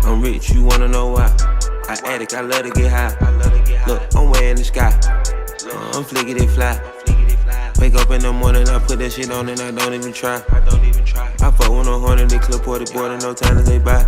I'm rich, you wanna know why? I addict, I love to get high. Look, I'm way in the sky. I'm flickety fly. Wake up in the morning, I put that shit on and I don't even try. I fuck with no horn and they clip ported board and no time to say bye.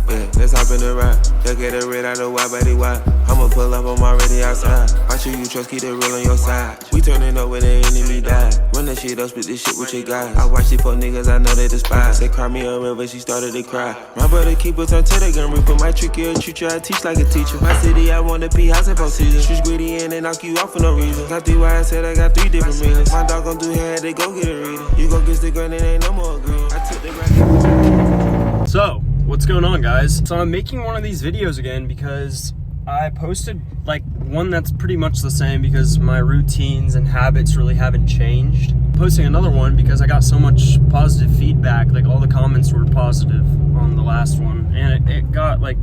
Yeah, let's hop in the ride. Look at the red out of wide body wide. I'ma pull up, I'm already outside. Watch you trust, keep the real on your side. We turning up when the enemy die. Run that shit up, split this shit with your guys. I watch these fuck niggas, I know they despise. They cry me a river, she started to cry. My brother keep us until they gun reaper. My trick you a teacher, I teach like a teacher. My city, I want to be house and season. She's greedy and they knock you off for no reason. Got 3 wires, said I got 3 different meanings. My dog gon' do hair, they go get a reading. You go get the gun and ain't no more green. I took the racket. So, what's going on, guys? So I'm making one of these videos again because I posted like one that's pretty much the same because my routines and habits really haven't changed. Posting another one because I got so much positive feedback, like all the comments were positive on the last one, and it got like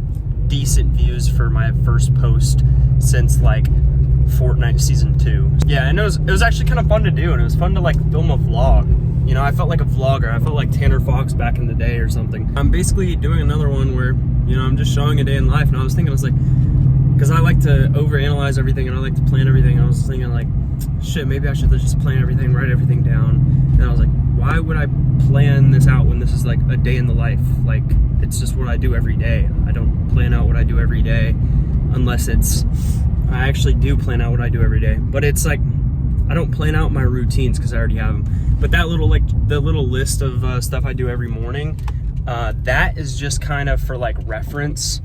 decent views for my first post since like Fortnite season 2. Yeah, and it was actually kind of fun to do, and it was fun to like film a vlog. You know, I felt like a vlogger. I felt like Tanner Fox back in the day or something. I'm basically doing another one where, you know, I'm just showing a day in life, and I was thinking, I was like, because I like to overanalyze everything and I like to plan everything, and I was thinking like, shit, maybe I should just plan everything, write everything down. And I was like, why would I plan this out when this is like a day in the life? Like, it's just what I do every day. I don't plan out what I do every day unless I actually do plan out what I do every day. But it's like, I don't plan out my routines because I already have them. But that little, like, the little list of stuff I do every morning, that is just kind of for like reference.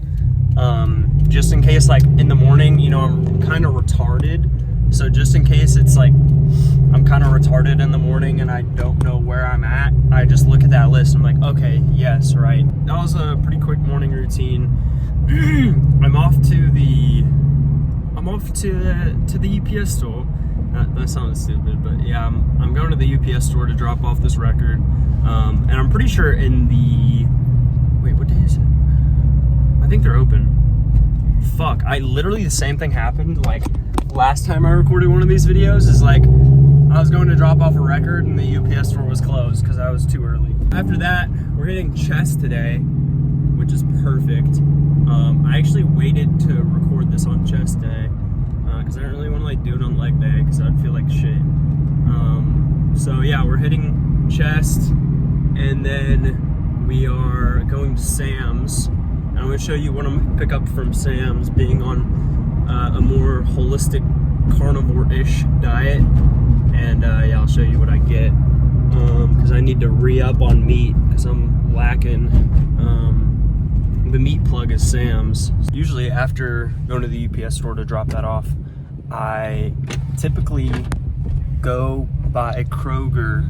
Just in case, like, in the morning, you know, I'm kind of retarded. So just in case it's like, I'm kind of retarded in the morning and I don't know where I'm at, I just look at that list and I'm like, okay, yes, right. That was a pretty quick morning routine. I'm off to the UPS store. That sounds stupid, but yeah, I'm going to the UPS store to drop off this record. And I'm pretty sure wait, what day is it? I think they're open. Fuck, literally the same thing happened like last time I recorded one of these videos. Is like, I was going to drop off a record and the UPS store was closed because I was too early. After that, we're hitting Chess today, which is perfect. I actually waited to record this on Chess day because I didn't really want to like do it on leg day because I'd feel like shit. So yeah, we're hitting Chest, and then we are going to Sam's, and I'm going to show you what I'm going to pick up from Sam's, being on a more holistic carnivore-ish diet. And yeah, I'll show you what I get because I need to re-up on meat because I'm lacking. The meat plug is Sam's. Usually after going to the UPS store to drop that off, I typically go by Kroger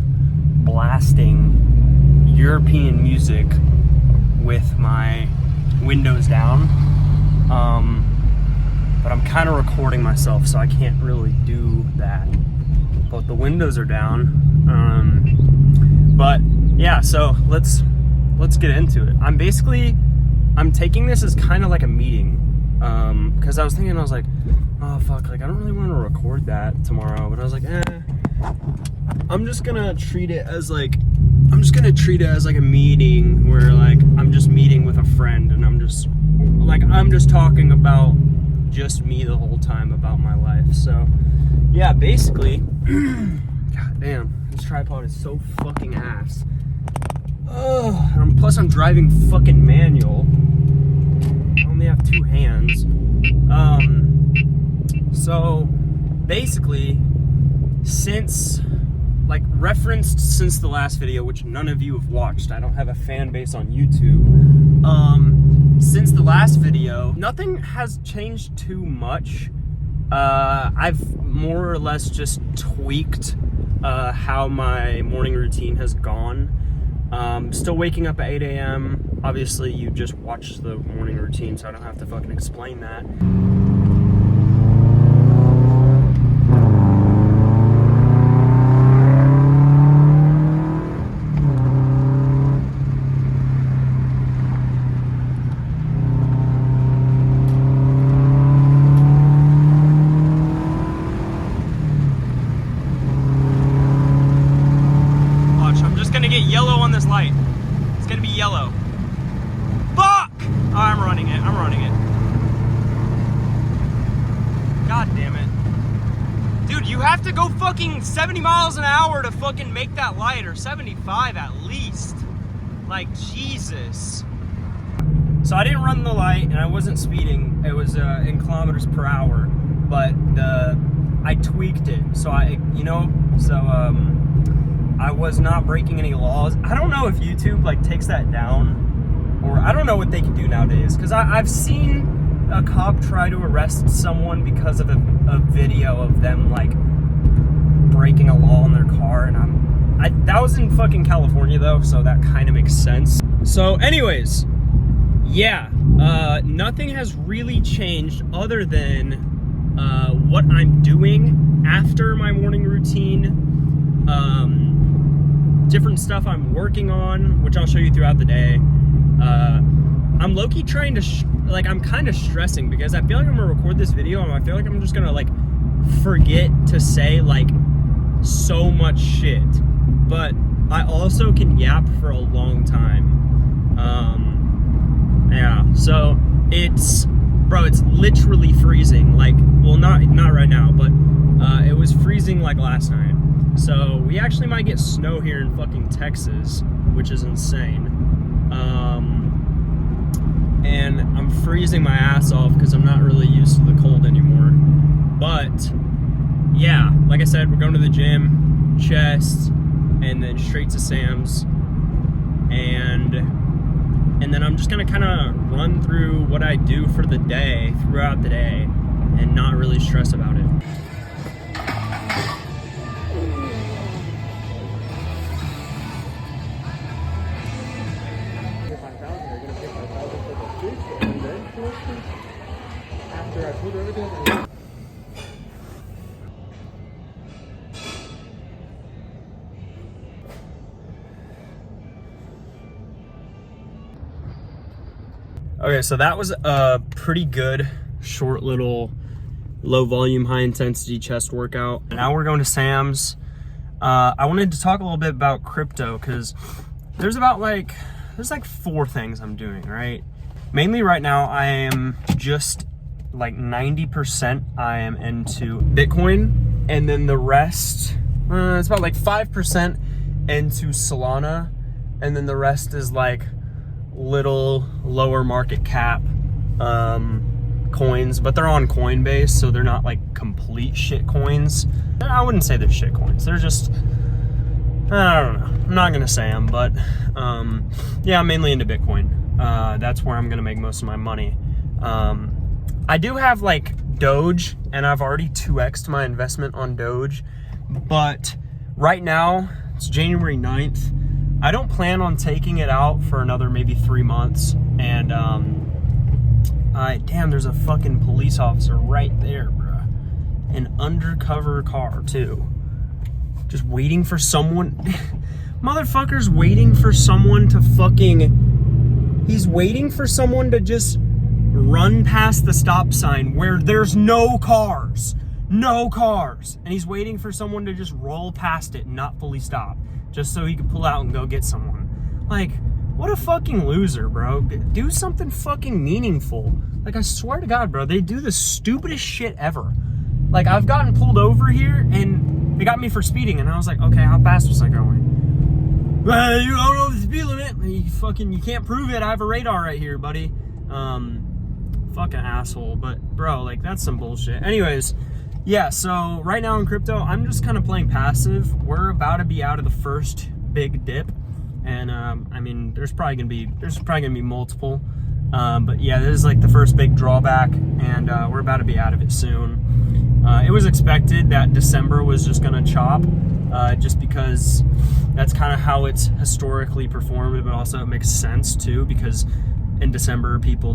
blasting European music with my windows down. But I'm kind of recording myself, so I can't really do that. But the windows are down. But yeah, so let's get into it. I'm taking this as kind of like a meeting, because I was like, oh fuck, like I don't really want to record that tomorrow, but I was like, I'm just gonna treat it as like a meeting where like I'm just meeting with a friend, and I'm just talking about just me the whole time about my life. So yeah, basically, god damn, this tripod is so fucking ass. Oh, plus I'm driving fucking manual. I only have 2 hands. So basically, since the last video, which none of you have watched, I don't have a fan base on YouTube. Since the last video, nothing has changed too much. I've more or less just tweaked how my morning routine has gone. Still waking up at 8 a.m. Obviously, you just watched the morning routine, so I don't have to fucking explain that. Watch, I'm just gonna get yellow on this light. It's gonna be yellow. have to go fucking 70 miles an hour to fucking make that light, or 75 at least. Like, Jesus. So I didn't run the light and I wasn't speeding. It was in kilometers per hour, but I tweaked it. So I was not breaking any laws. I don't know if YouTube like takes that down, or I don't know what they can do nowadays. Cause I've seen a cop try to arrest someone because of a video of them like breaking a law in their car, and that was in fucking California though, so that kind of makes sense. So anyways, yeah, nothing has really changed other than what I'm doing after my morning routine, different stuff I'm working on, which I'll show you throughout the day. I'm low-key trying to, I'm kind of stressing because I feel like I'm gonna record this video and I feel like I'm just gonna like forget to say like so much shit, but I also can yap for a long time. Yeah, so it's literally freezing. Like, well, not right now, but it was freezing like last night. So we actually might get snow here in fucking Texas, which is insane. And I'm freezing my ass off because I'm not really used to the cold anymore. But yeah, like I said, we're going to the gym, chest, and then straight to Sam's, and then I'm just gonna kind of run through what I do for the day throughout the day and not really stress about it. Okay, so that was a pretty good, short little, low volume, high intensity chest workout. Now we're going to Sam's. I wanted to talk a little bit about crypto because there's like 4 things I'm doing, right? Mainly right now, I am just like 90% I am into Bitcoin, and then the rest, it's about like 5% into Solana, and then the rest is like little lower market cap coins, but they're on Coinbase, so they're not like complete shit coins. I wouldn't say they're shit coins. They're just, I don't know. I'm not gonna say them, but yeah, I'm mainly into Bitcoin. That's where I'm gonna make most of my money. I do have like Doge, and I've already 2x'd my investment on Doge, but right now it's January 9th. I don't plan on taking it out for another maybe 3 months. And damn, there's a fucking police officer right there, bruh. An undercover car too. Just waiting for someone. Motherfucker's waiting for someone to fucking, he's waiting for someone to just run past the stop sign where there's no cars. No cars. And he's waiting for someone to just roll past it and not fully stop, just so he could pull out and go get someone. Like, what a fucking loser, bro. Do something fucking meaningful. Like, I swear to God, bro, they do the stupidest shit ever. Like, I've gotten pulled over here, and they got me for speeding, and I was like, okay, how fast was I going? Well, you don't know the speed limit. You can't prove it. I have a radar right here, buddy. Fucking asshole. But, bro, like, that's some bullshit. Anyways, yeah, so right now in crypto, I'm just kind of playing passive. We're about to be out of the first big dip, and I mean, there's probably gonna be multiple, but yeah, this is like the first big drawback, and we're about to be out of it soon. It was expected that December was just gonna chop, just because that's kind of how it's historically performed, but also it makes sense too, because in December people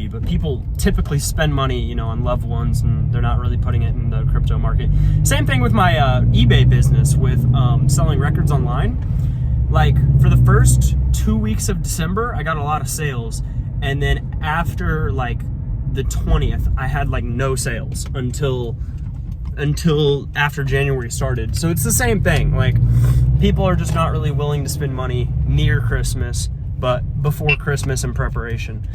but people typically spend money, you know, on loved ones, and they're not really putting it in the crypto market. Same thing with my eBay business with selling records online. Like, for the first 2 weeks of December, I got a lot of sales, and then after like the 20th, I had like no sales until after January started. So it's the same thing. Like, people are just not really willing to spend money near Christmas, but before Christmas in preparation.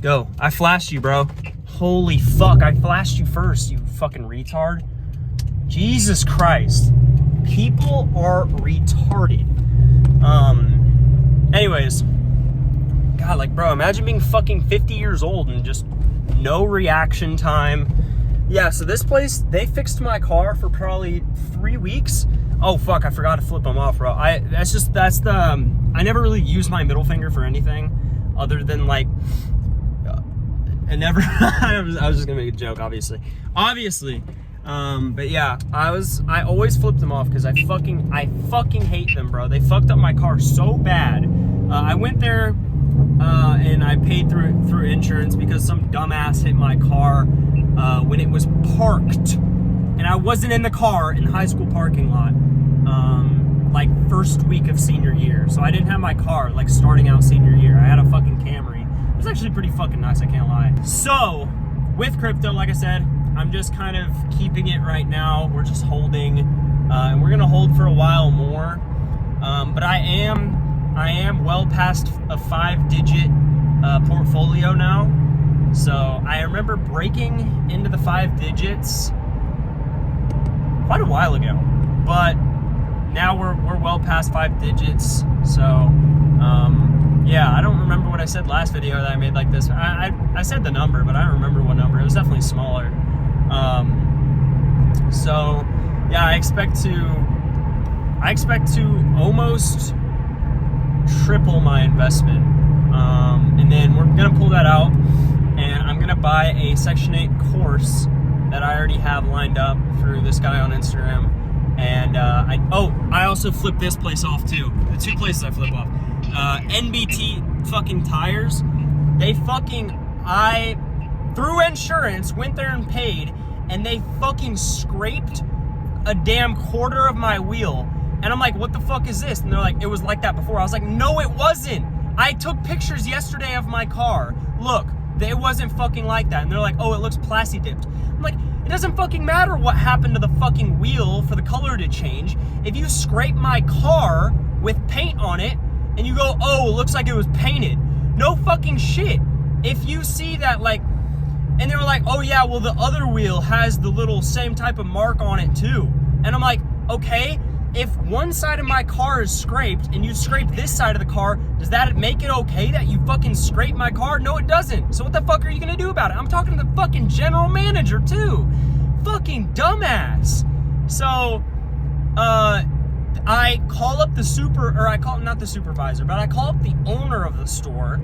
Go. I flashed you, bro. Holy fuck, I flashed you first, you fucking retard. Jesus Christ. People are retarded. Anyways. God, like, bro, imagine being fucking 50 years old and just no reaction time. Yeah, so this place, they fixed my car for probably 3 weeks. Oh, fuck, I forgot to flip them off, bro. I never really use my middle finger for anything other than, like, I was just gonna make a joke, obviously. But yeah, I always flip them off because I fucking hate them, bro. They fucked up my car so bad. I went there, and I paid through insurance because some dumbass hit my car when it was parked, and I wasn't in the car in the high school parking lot, like first week of senior year. So I didn't have my car like starting out senior year. I had a fucking Camry. It was actually pretty fucking nice, I can't lie. So with crypto, like I said, I'm just kind of keeping it right now. We're just holding, and we're gonna hold for a while more. But I am well past a 5-digit portfolio now. So I remember breaking into the 5 digits quite a while ago, but now we're well past 5 digits. So yeah, I don't remember what I said last video that I made like this. I said the number, but I don't remember what number. It was definitely smaller. So yeah, I expect to almost triple my investment, and then we're gonna pull that out, and I'm gonna buy a Section 8 course that I already have lined up through this guy on Instagram. And I also flip this place off too. The 2 places I flip off, NBT fucking tires. I through insurance went there and paid, and they fucking scraped a damn quarter of my wheel. And I'm like, what the fuck is this? And they're like, it was like that before. I was like, no, it wasn't. I took pictures yesterday of my car. Look, it wasn't fucking like that. And they're like, oh, it looks plasti dipped. I'm like, it doesn't fucking matter what happened to the fucking wheel for the color to change. If you scrape my car with paint on it and you go, oh, it looks like it was painted. No fucking shit. If you see that, like, and they were like, oh yeah, well the other wheel has the little same type of mark on it too. And I'm like, okay, if one side of my car is scraped and you scrape this side of the car, does that make it okay that you fucking scrape my car? No, it doesn't. So what the fuck are you gonna do about it? I'm talking to the fucking general manager too. Fucking dumbass. So, I call up not the supervisor, but I call up the owner of the store,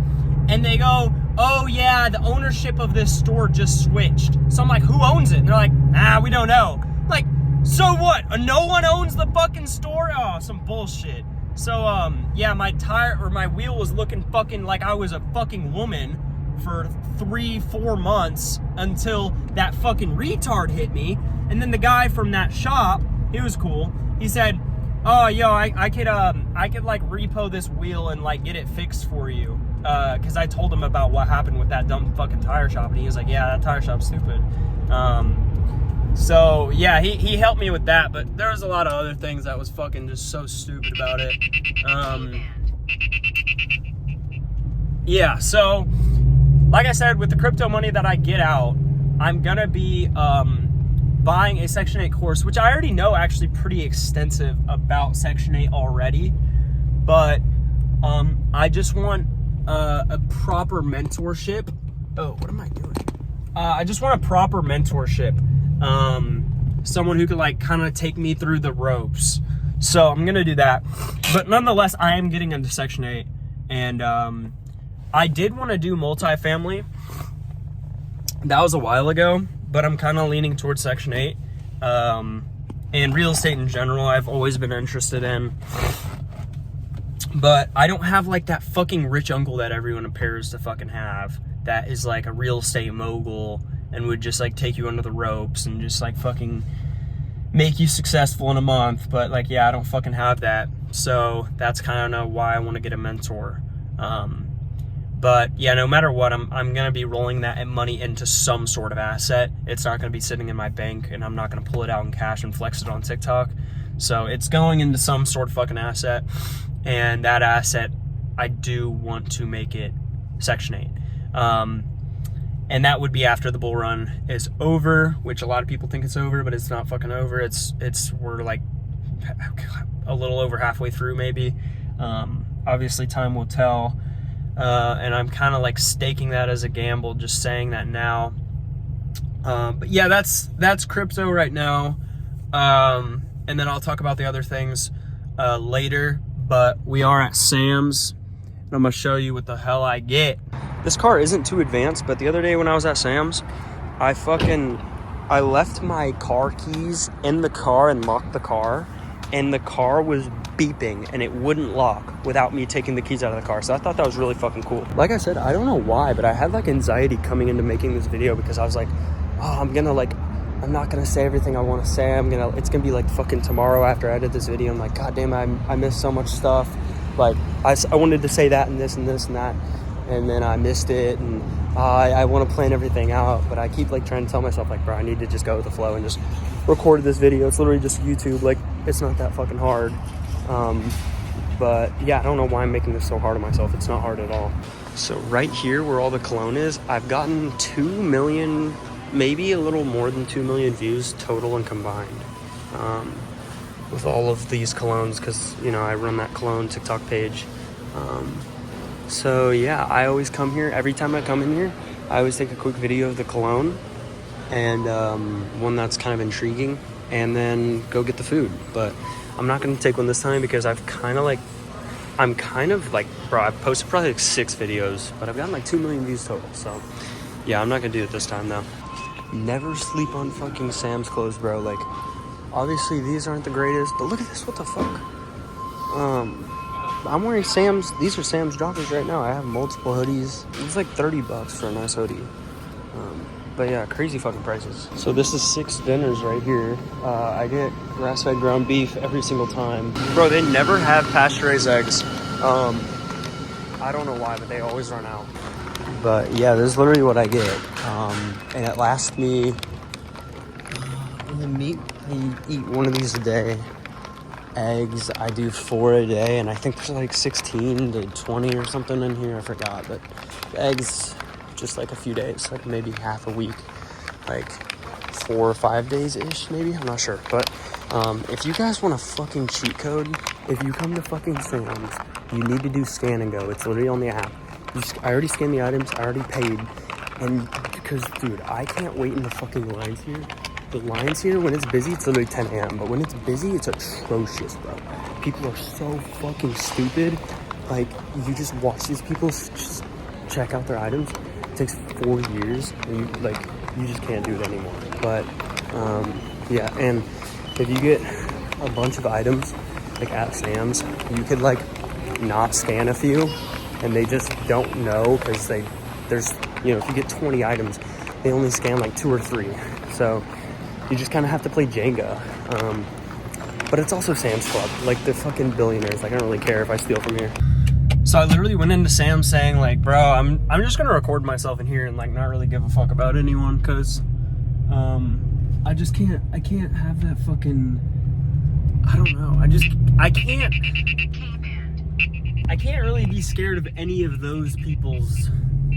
and they go, oh yeah, the ownership of this store just switched. So I'm like, who owns it? And they're like, we don't know. I'm like, so what? No one owns the fucking store? Oh, some bullshit. So, yeah, my wheel was looking fucking like I was a fucking woman for 3-4 months until that fucking retard hit me. And then the guy from that shop, he was cool. He said, oh, yo, I could like repo this wheel and like get it fixed for you. Cause I told him about what happened with that dumb fucking tire shop, and he was like, yeah, that tire shop's stupid. So yeah, he helped me with that, but there was a lot of other things that was fucking just so stupid about it. Yeah, so like I said, with the crypto money that I get out, I'm gonna be buying a Section 8 course, which I already know actually pretty extensive about Section 8 already, but I just want a proper mentorship. Oh, what am I doing? I just want a proper mentorship. Someone who could like kind of take me through the ropes. So I'm gonna do that. But nonetheless, I am getting into Section 8, and I did want to do multifamily. That was a while ago, but I'm kind of leaning towards Section 8. And real estate in general, I've always been interested in. But I don't have like that fucking rich uncle that everyone appears to fucking have, that is like a real estate mogul and would just like take you under the ropes and just like fucking make you successful in a month. But like, yeah, I don't fucking have that. So that's kind of why I want to get a mentor. But yeah, no matter what, I'm going to be rolling that money into some sort of asset. It's not going to be sitting in my bank, and I'm not going to pull it out in cash and flex it on TikTok. So it's going into some sort of fucking asset. And that asset, I do want to make it Section 8. And that would be after the bull run is over, which a lot of people think it's over, but it's not fucking over. We're like a little over halfway through maybe. Obviously time will tell. And I'm kind of like staking that as a gamble, just saying that now. But yeah, that's crypto right now. And then I'll talk about the other things later. But we are at Sam's, and I'm gonna show you what the hell I get. This car isn't too advanced, but the other day when I was at Sam's, I left my car keys in the car and locked the car, and the car was beeping and it wouldn't lock without me taking the keys out of the car. So I thought that was really fucking cool. Like I said, I don't know why, but I had like anxiety coming into making this video because I was like, oh, I'm not gonna say everything I want to say. It's gonna be like fucking tomorrow after I edit this video. I'm like, god damn, I missed so much stuff. Like I wanted to say that and this and this and that, and then I missed it, and I want to plan everything out, but I keep like trying to tell myself like, bro, I need to just go with the flow and just record this video. It's literally just YouTube. Like, it's not that fucking hard. But yeah, I don't know why I'm making this so hard on myself. It's not hard at all. So right here where all the cologne is, I've gotten 2 million, maybe a little more than 2 million views total and combined, with all of these colognes, because you know I run that cologne TikTok page. So yeah, I always come here. Every time I come in here, I always take a quick video of the cologne and one that's kind of intriguing, and then go get the food. But I'm not gonna take one this time because I'm kind of like, bro, I've posted probably like 6 videos, but I've gotten like 2 million views total. So yeah, I'm not gonna do it this time though. Never sleep on fucking Sam's clothes, bro. Like, obviously these aren't the greatest, but look at this, what the fuck? I'm wearing Sam's, these are Sam's joggers right now. I have multiple hoodies. It's like $30 for a nice hoodie. But yeah, crazy fucking prices. So this is 6 dinners right here. I get grass-fed ground beef every single time. Bro, they never have pasture-raised eggs. I don't know why, but they always run out. But yeah, this is literally what I get. And it lasts me, the meat, I eat one of these a day. Eggs, I do 4 a day, and I think there's like 16 to 20 or something in here, I forgot. But eggs, just like a few days, like maybe half a week, like 4 or 5 days-ish, maybe, I'm not sure. But if you guys want a fucking cheat code, if you come to fucking Sam's, you need to do Scan and Go. It's literally on the app. I already scanned the items, I already paid, and because, dude, I can't wait in the fucking lines here. The lines here, when it's busy, it's literally 10 a.m. But when it's busy, it's atrocious, bro. People are so fucking stupid. Like, you just watch these people just check out their items. It takes 4 years, and you just can't do it anymore. But yeah, and if you get a bunch of items like at Sam's, you could like not scan a few, and they just don't know because there's if you get 20 items, they only scan like 2 or 3. So you just kind of have to play Jenga. But it's also Sam's Club. Like, they're fucking billionaires. Like, I don't really care if I steal from here. So I literally went into Sam's saying, like, bro, I'm just gonna record myself in here and like not really give a fuck about anyone, because I can't have that fucking, I don't know. I can't really be scared of any of those people's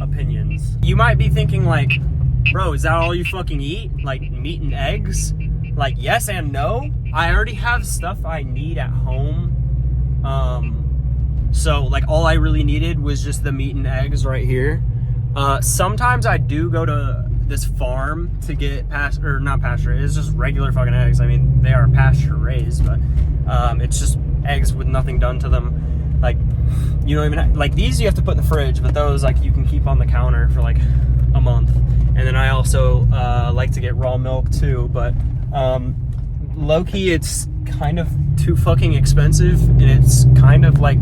opinions. You might be thinking like, bro, is that all you fucking eat? Like meat and eggs? Like, yes and no. I already have stuff I need at home. So like all I really needed was just the meat and eggs right here. Sometimes I do go to this farm to get not pasture, it's just regular fucking eggs. I mean, they are pasture raised, but it's just eggs with nothing done to them. Like, you don't even like these you have to put in the fridge, but those like you can keep on the counter for like a month. And then I also like to get raw milk too, but low-key it's kind of too fucking expensive, and it's kind of like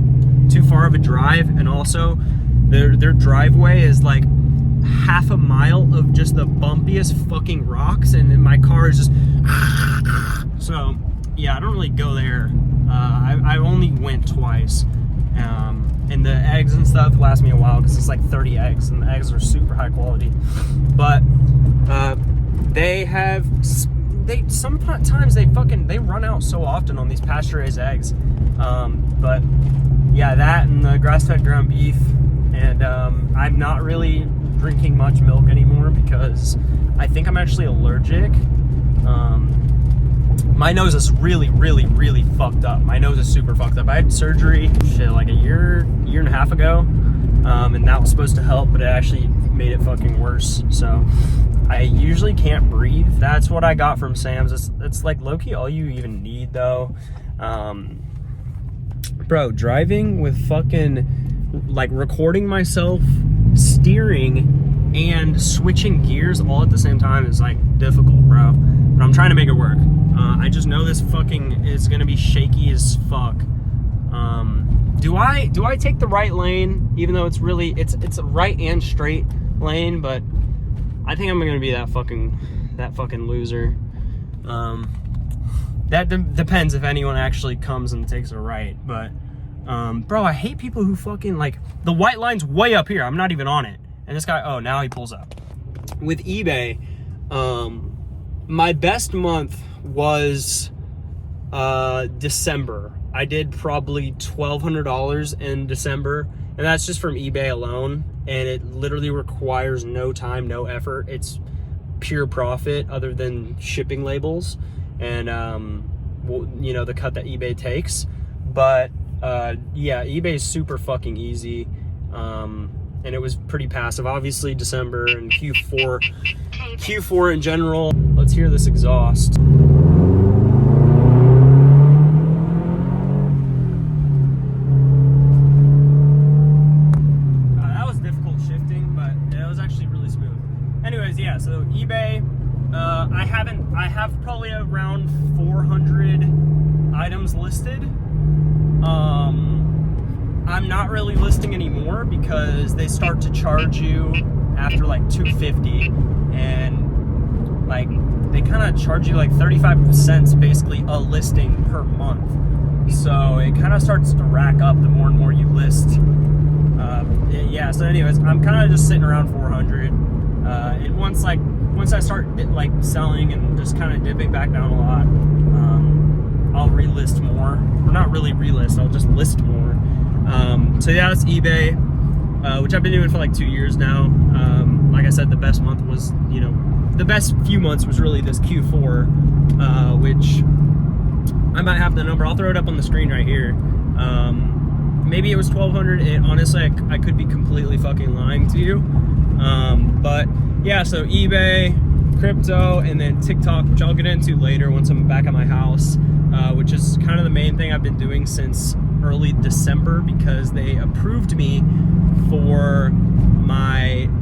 too far of a drive, and also their driveway is like half a mile of just the bumpiest fucking rocks, and my car is just so yeah, I don't really go there. I only went twice, and the eggs and stuff last me a while because it's like 30 eggs, and the eggs are super high quality. But sometimes they run out so often on these pasture-raised eggs. But yeah, that and the grass-fed ground beef, and I'm not really drinking much milk anymore because I think I'm actually allergic. My nose is really, really, really fucked up. My nose is super fucked up. I had surgery, like a year and a half ago, and that was supposed to help, but it actually made it fucking worse. So I usually can't breathe. That's what I got from Sam's. It's like low-key all you even need, though. Bro, driving with fucking, like, recording myself, steering, and switching gears all at the same time is, like, difficult, bro. But I'm trying to make it work. I just know this fucking is gonna be shaky as fuck. Do I take the right lane, even though it's a right and straight lane, but I think I'm gonna be that fucking loser. That depends if anyone actually comes and takes a right, but bro, I hate people who fucking, like, the white line's way up here. I'm not even on it, and this guy, oh, now he pulls up. With eBay, my best month was December. I did probably $1,200 in December, and that's just from eBay alone, and it literally requires no time, no effort. It's pure profit other than shipping labels and you know, the cut that eBay takes. But yeah, eBay is super fucking easy, and it was pretty passive. Obviously December and Q4 in general. Let's hear this exhaust. That was difficult shifting, but it was actually really smooth. Anyways, yeah, so eBay, I have probably around 400 items listed. I'm not really listing anymore because they start to charge you after like $250, and like they kind of charge you like 35 cents basically a listing per month. So it kind of starts to rack up the more and more you list. Yeah, so anyways, I'm kind of just sitting around 400. And once I start like selling and just kind of dipping back down a lot, I'll relist more. Or not really relist, I'll just list more. So yeah, that's eBay, which I've been doing for like 2 years now. Like I said, the best month was, you know, the best few months was really this Q4, which I might have the number. I'll throw it up on the screen right here. Maybe it was 1,200. It, honestly, I could be completely fucking lying to you. But yeah, so eBay, crypto, and then TikTok, which I'll get into later once I'm back at my house, which is kind of the main thing I've been doing since early December, because they approved me for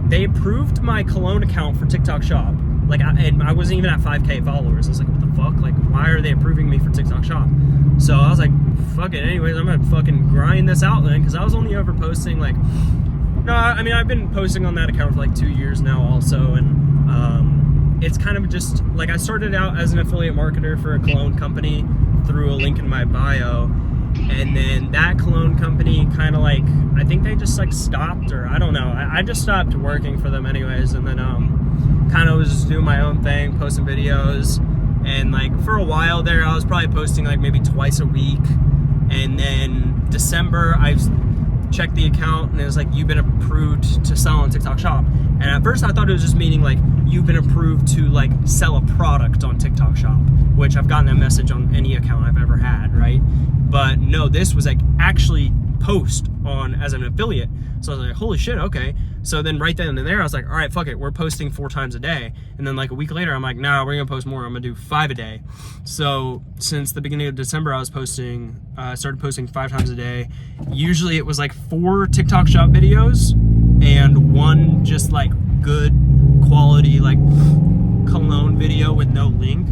they approved my Cologne account for TikTok Shop. Like, I wasn't even at 5K followers. I was like, what the fuck? Like, why are they approving me for TikTok Shop? So I was like, fuck it. Anyways, I'm gonna fucking grind this out then, because I was only ever posting like, no, I mean, I've been posting on that account for like 2 years now also, and it's kind of just, like, I started out as an affiliate marketer for a cologne company through a link in my bio, and then that cologne company kind of like, I think they just like stopped, or I don't know, I just stopped working for them anyways, and then kind of was just doing my own thing, posting videos, and like for a while there I was probably posting like maybe twice a week, and then December I checked the account and it was like, you've been approved to sell on TikTok Shop. And at first I thought it was just meaning like, you've been approved to like sell a product on TikTok Shop, which I've gotten that message on any account I've ever had, right? But no, this was like actually post on as an affiliate. So I was like, holy shit, okay. So then right then and there I was like, all right, fuck it, we're posting 4 times a day. And then like a week later I'm like, nah, we're gonna post more. I'm gonna do 5 a day. So since the beginning of December I started posting 5 times a day. Usually it was like 4 TikTok Shop videos and 1 just like good quality like cologne video with no link.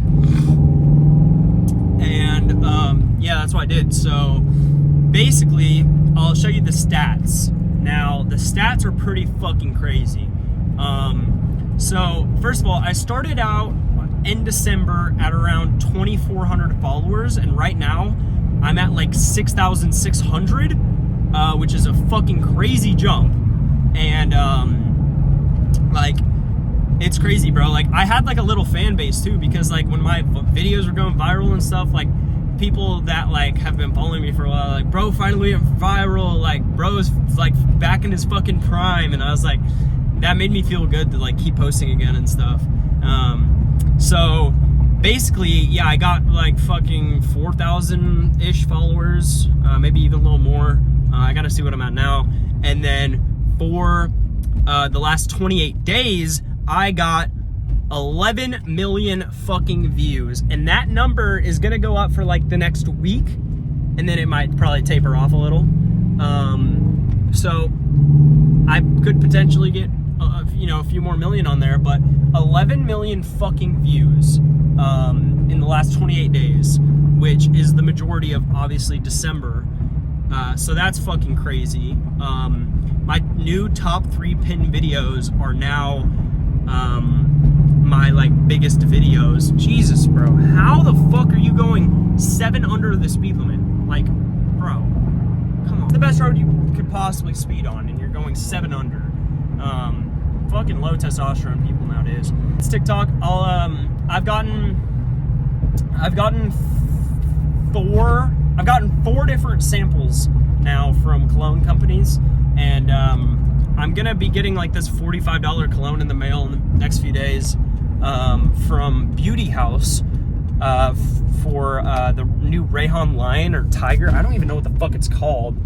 And yeah, that's what I did. So basically I'll show you the stats. Now the stats are pretty fucking crazy. So first of all, I started out in December at around 2,400 followers, and right now I'm at like 6,600, which is a fucking crazy jump. And like, it's crazy, bro. Like, I had like a little fan base too, because like when my videos were going viral and stuff, like people that like have been following me for a while, like, bro, finally went viral, like bro's like back in his fucking prime. And I was like, that made me feel good to like keep posting again and stuff. So basically, yeah, I got like fucking 4,000-ish followers, maybe even a little more. I gotta see what I'm at now. And then for the last 28 days, I got 11 million fucking views. And that number is gonna go up for like the next week, and then it might probably taper off a little. So I could potentially get a few more million on there, but 11 million fucking views in the last 28 days, which is the majority of obviously December. So that's fucking crazy. My new top 3 pin videos are now my like biggest videos. Jesus, bro, how the fuck are you going 7 under the speed limit? Like, bro, come on. The best road you could possibly speed on, and you're going 7 under. Fucking low testosterone people nowadays. It's TikTok. I've gotten 4 different samples now from cologne companies, and I'm gonna be getting like this $45 cologne in the mail in the next few days from Beauty House for the new Rayhan Lion or Tiger. I don't even know what the fuck it's called.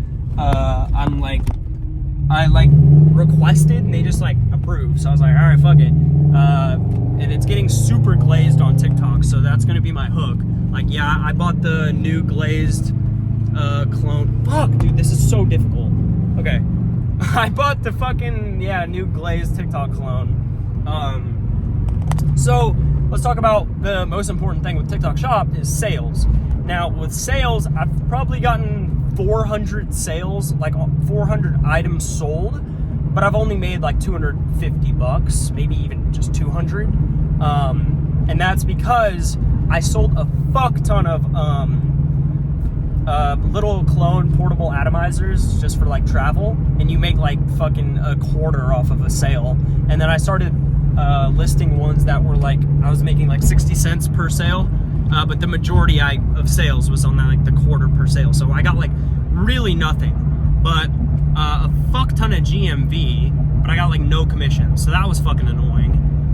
I requested and they just like approved. So I was like, all right, fuck it. And it's getting super glazed on TikTok, so that's gonna be my hook. Like, yeah, I bought the new glazed clone. Fuck, dude, this is so difficult. Okay, I bought the fucking new glazed TikTok clone. So let's talk about the most important thing with TikTok Shop is sales. Now with sales, I've probably gotten 400 sales, like 400 items sold, but I've only made like 250 bucks, maybe even just 200. And that's because I sold a fuck ton of little clone portable atomizers just for like travel, and you make like fucking a quarter off of a sale. And then I started listing ones that were like, I was making like 60 cents per sale. But the majority of sales was on that, like the quarter per sale. So I got like really nothing, but a fuck ton of GMV, but I got like no commission. So that was fucking annoying.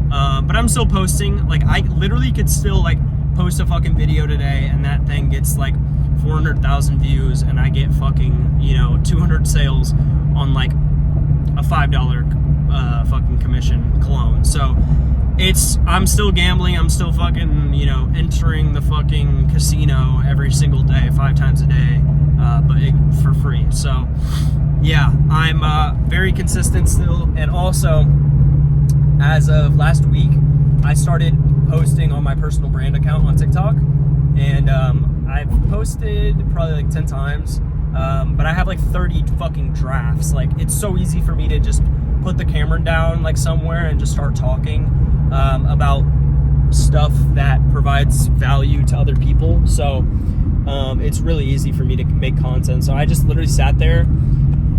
But I'm still posting. Like, I literally could still like post a fucking video today and that thing gets like 400,000 views and I get fucking, 200 sales on like a $5 fucking commission clone. So I'm still gambling. I'm still fucking, entering the fucking casino every single day, 5 times a day, but for free. So yeah, I'm very consistent still. And also, as of last week, I started posting on my personal brand account on TikTok, and I've posted probably like 10 times, but I have like 30 fucking drafts. Like, it's so easy for me to just put the camera down like somewhere and just start talking about stuff that provides value to other people. So it's really easy for me to make content. So I just literally sat there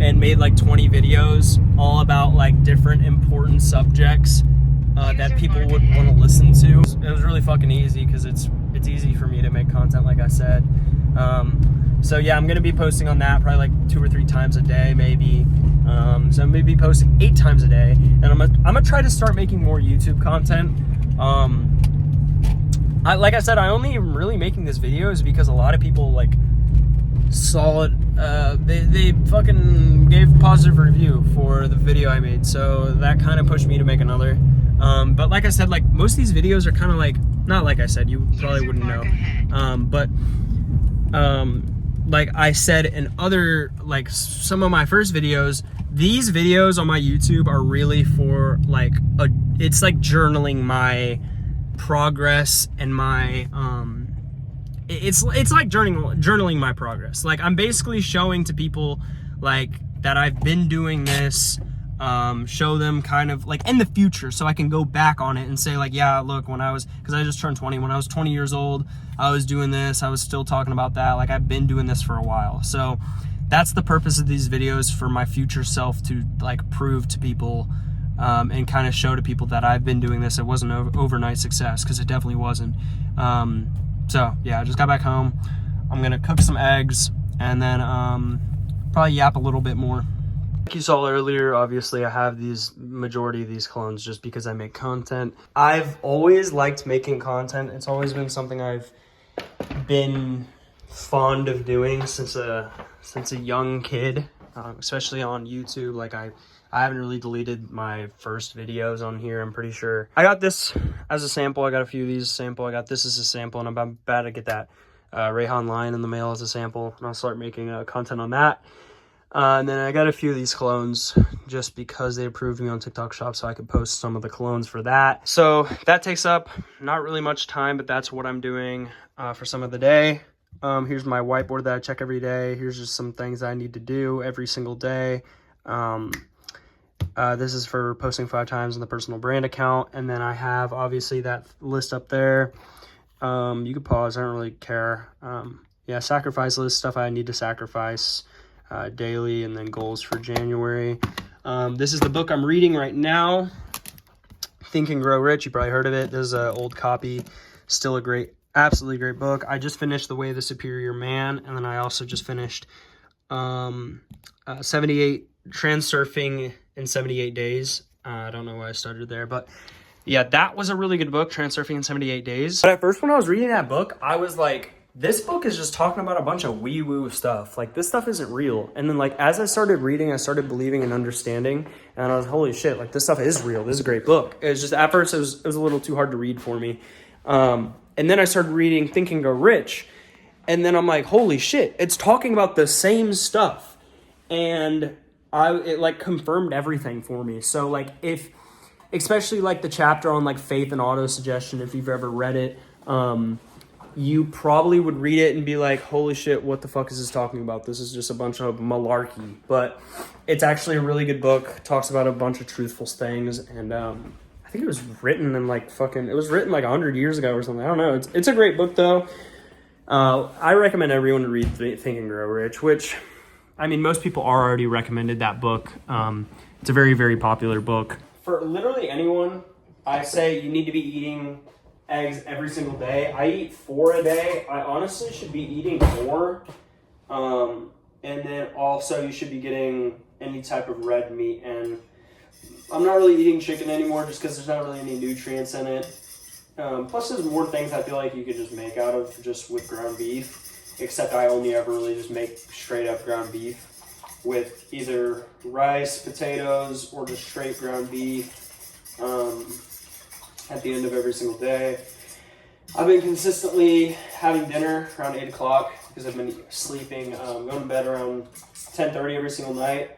and made like 20 videos all about like different important subjects that people would want to listen to. It was really fucking easy because it's easy for me to make content, like I said. So yeah, I'm gonna be posting on that probably like 2 or 3 times a day, maybe. So I'm gonna be posting 8 times a day, and I'm gonna try to start making more YouTube content. Like I said, I only am really making this videos because a lot of people like saw it. They fucking gave positive review for the video I made, so that kind of pushed me to make another. But like I said, like most of these videos are kind of like, not like I said, you probably wouldn't know. Like I said in other, like some of my first videos, these videos on my YouTube are really for like it's like journaling my progress and my it's like journaling my progress. Like, I'm basically showing to people like that I've been doing this, show them kind of like in the future, so I can go back on it and say like, yeah, look, because I just turned 20, when I was 20 years old, I was doing this, I was still talking about that. Like, I've been doing this for a while. So that's the purpose of these videos, for my future self to like prove to people and kind of show to people that I've been doing this. It wasn't an overnight success, because it definitely wasn't. So yeah, I just got back home. I'm gonna cook some eggs and then probably yap a little bit more. Like you saw earlier, obviously I have majority of these clones just because I make content. I've always liked making content. It's always been something I've been fond of doing since a young kid, especially on YouTube. Like I haven't really deleted my first videos on here, I'm pretty sure. I got this as a sample. I got a few of these as a sample. I got this as a sample, and I'm about to get that Rayhan line in the mail as a sample, and I'll start making content on that. And then I got a few of these clones just because they approved me on TikTok Shop, so I could post some of the clones for that. So that takes up not really much time, but that's what I'm doing for some of the day. Here's my whiteboard that I check every day. Here's just some things I need to do every single day. This is for posting 5 times in the personal brand account. And then I have obviously that list up there. You can pause, I don't really care. Yeah, sacrifice list, stuff I need to sacrifice daily, and then goals for January. This is the book I'm reading right now, Think and Grow Rich. You probably heard of it. This is an old copy, still a absolutely great book. I just finished The Way of the Superior Man, and then I also just finished 78 Transurfing in 78 Days. I don't know why I started there, but yeah, that was a really good book, Transurfing in 78 Days. But at first when I was reading that book, I was like, this book is just talking about a bunch of wee-woo stuff. Like, this stuff isn't real. And then, like, as I started reading, I started believing and understanding. And I was, holy shit, like, this stuff is real. This is a great book. It was just, at first, it was a little too hard to read for me. And then I started reading Think and Grow Rich. And then I'm like, holy shit, it's talking about the same stuff. And it, like, confirmed everything for me. So, like, especially, like, the chapter on, like, faith and auto-suggestion, if you've ever read it, you probably would read it and be like, holy shit, what the fuck is this talking about? This is just a bunch of malarkey. But it's actually a really good book. Talks about a bunch of truthful things. And I think it was written in like 100 years ago or something. I don't know. It's a great book though. I recommend everyone to read Think and Grow Rich, which, I mean, most people are already recommended that book. It's a very, very popular book. For literally anyone, I say you need to be eating eggs every single day. I eat 4 a day. I honestly should be eating more. And then also you should be getting any type of red meat. And I'm not really eating chicken anymore just because there's not really any nutrients in it. Plus there's more things I feel like you could just make out of just with ground beef. Except I only ever really just make straight up ground beef with either rice, potatoes, or just straight ground beef. At the end of every single day. I've been consistently having dinner around 8 o'clock because I've been sleeping, going to bed around 10:30 every single night,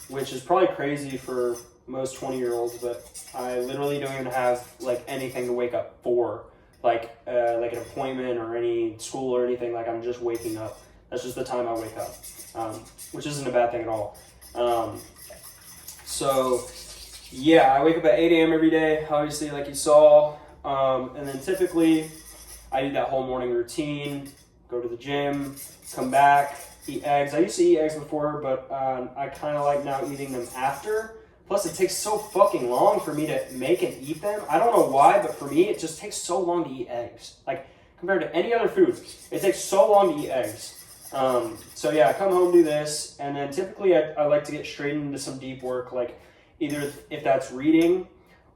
which is probably crazy for most 20-year-olds, but I literally don't even have like anything to wake up for, like an appointment or any school or anything. Like, I'm just waking up. That's just the time I wake up, which isn't a bad thing at all. So yeah, I wake up at 8 a.m. every day, obviously, like you saw. And then typically, I do that whole morning routine, go to the gym, come back, eat eggs. I used to eat eggs before, but I kind of like now eating them after. Plus, it takes so fucking long for me to make and eat them. I don't know why, but for me, it just takes so long to eat eggs. Like, compared to any other food, it takes so long to eat eggs. So yeah, I come home, do this, and then typically I like to get straight into some deep work, like either if that's reading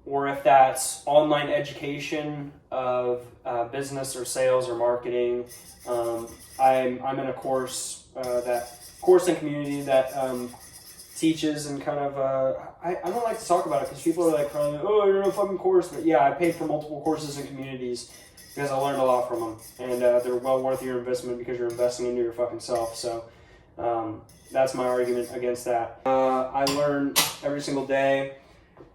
or if that's online education of business or sales or marketing. I'm in a course, course and community that teaches and kind of, I don't like to talk about it because people are like, oh, you're in a fucking course. But yeah, I paid for multiple courses and communities because I learned a lot from them. And they're well worth your investment because you're investing into your fucking self. So that's my argument against that. I learn every single day.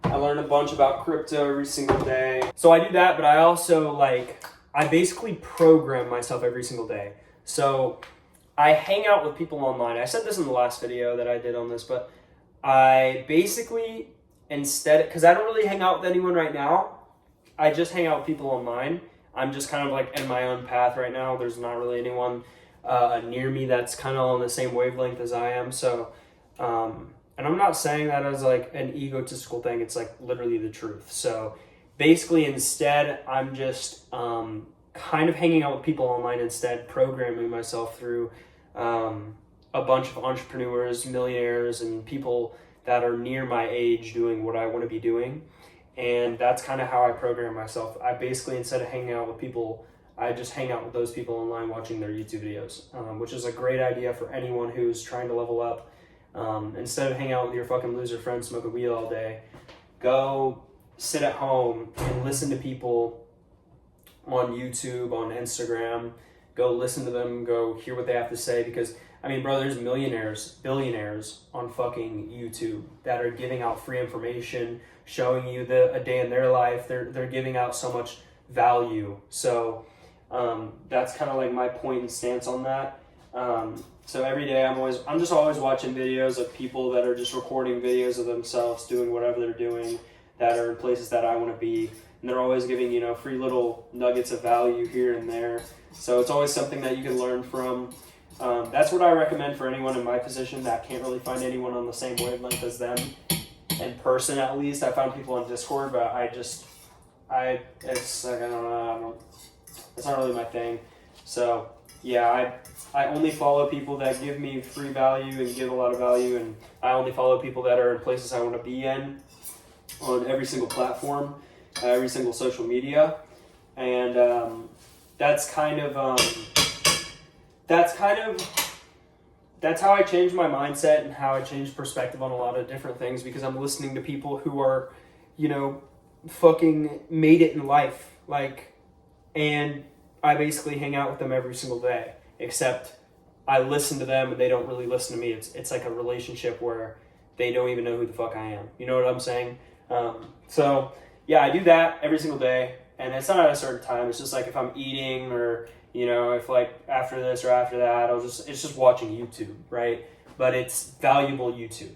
I learn a bunch about crypto every single day. So I do that, but I also I basically program myself every single day. So I hang out with people online. I said this in the last video that I did on this, but I basically, instead, because I don't really hang out with anyone right now, I just hang out with people online. I'm just kind of like in my own path right now. There's not really anyone near me that's kind of on the same wavelength as I am. So, and I'm not saying that as like an egotistical thing. It's like literally the truth. So basically instead, I'm just kind of hanging out with people online instead, programming myself through a bunch of entrepreneurs, millionaires, and people that are near my age doing what I want to be doing. And that's kind of how I program myself. I basically, instead of hanging out with people, I just hang out with those people online watching their YouTube videos, which is a great idea for anyone who's trying to level up. Instead of hanging out with your fucking loser friends, smoke a weed all day, go sit at home and listen to people on YouTube, on Instagram. Go listen to them, go hear what they have to say, because I mean, bro, there's millionaires, billionaires on fucking YouTube that are giving out free information, showing you a day in their life. They're giving out so much value. So that's kind of like my point and stance on that. So every day I'm just always watching videos of people that are just recording videos of themselves doing whatever they're doing, that are in places that I want to be. And they're always giving, you know, free little nuggets of value here and there. So it's always something that you can learn from. That's what I recommend for anyone in my position that can't really find anyone on the same wavelength as them. In person, at least. I found people on Discord, but it's like, I don't know, it's not really my thing. So yeah, I only follow people that give me free value and give a lot of value, and I only follow people that are in places I want to be in on every single platform, every single social media. And that's how I changed my mindset and how I changed perspective on a lot of different things, because I'm listening to people who are, you know, fucking made it in life, like, and I basically hang out with them every single day, except I listen to them and they don't really listen to me. It's like a relationship where they don't even know who the fuck I am. You know what I'm saying? So yeah, I do that every single day, and it's not at a certain time. It's just like if I'm eating, or, you know, if like after this or after that, it's just watching YouTube, right? But it's valuable YouTube.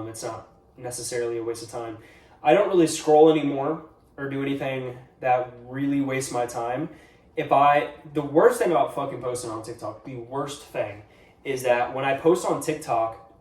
It's not necessarily a waste of time. I don't really scroll anymore or do anything that really wastes my time. The worst thing about fucking posting on TikTok, the worst thing is that when I post on TikTok,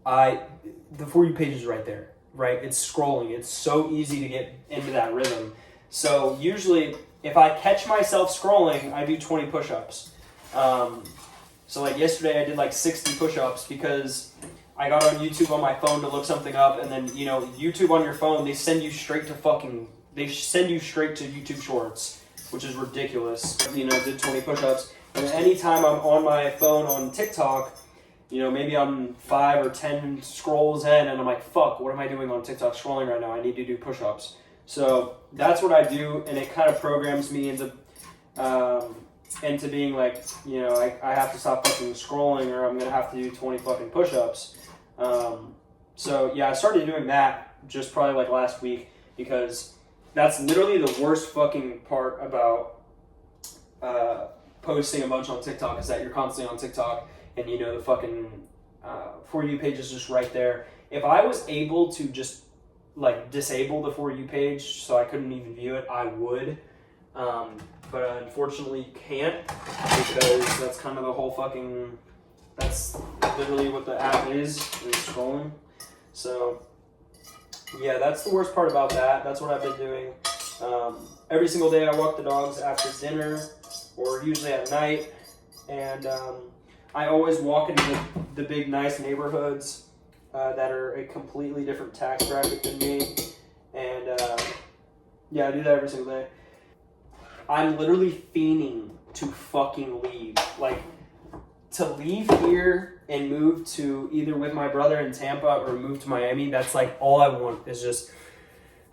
the For You page is right there, right? It's scrolling. It's so easy to get into that rhythm. So usually if I catch myself scrolling, I do 20 push-ups. So like yesterday I did like 60 push-ups because I got on YouTube on my phone to look something up, and then, you know, YouTube on your phone, they send you straight to YouTube Shorts, which is ridiculous. You know, I did 20 push-ups, and anytime I'm on my phone on TikTok, you know, maybe I'm 5 or 10 scrolls in, and I'm like, fuck, what am I doing on TikTok scrolling right now? I need to do push-ups. So that's what I do, and it kind of programs me into being like, you know, I have to stop fucking scrolling, or I'm gonna have to do 20 fucking push-ups. So yeah, I started doing that just probably like last week, because that's literally the worst fucking part about posting a bunch on TikTok, is that you're constantly on TikTok, and, you know, the fucking For You page is just right there. If I was able to just like disable the For You page so I couldn't even view it, I would. But unfortunately you can't, because that's kind of the whole fucking, that's literally what the app is scrolling. So yeah, that's the worst part about that. That's what I've been doing. Every single day I walk the dogs after dinner, or usually at night, and I always walk into the big nice neighborhoods that are a completely different tax bracket than me, and yeah, I do that every single day. I'm literally fiending to fucking leave, like to leave here and move to either with my brother in Tampa or move to Miami. That's like all I want, is just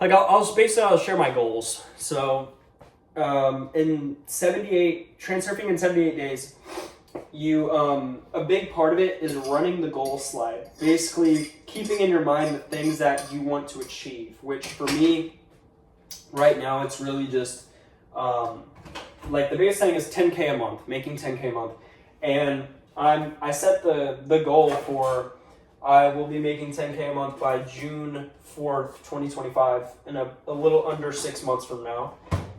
like I'll share my goals. So in transurfing in 78 days, you a big part of it is running the goal slide, basically keeping in your mind the things that you want to achieve, which for me right now, it's really just like the biggest thing is 10K a month, making 10K a month. And I set the goal for, I will be making 10K a month by June 4th, 2025, in a little under 6 months from now.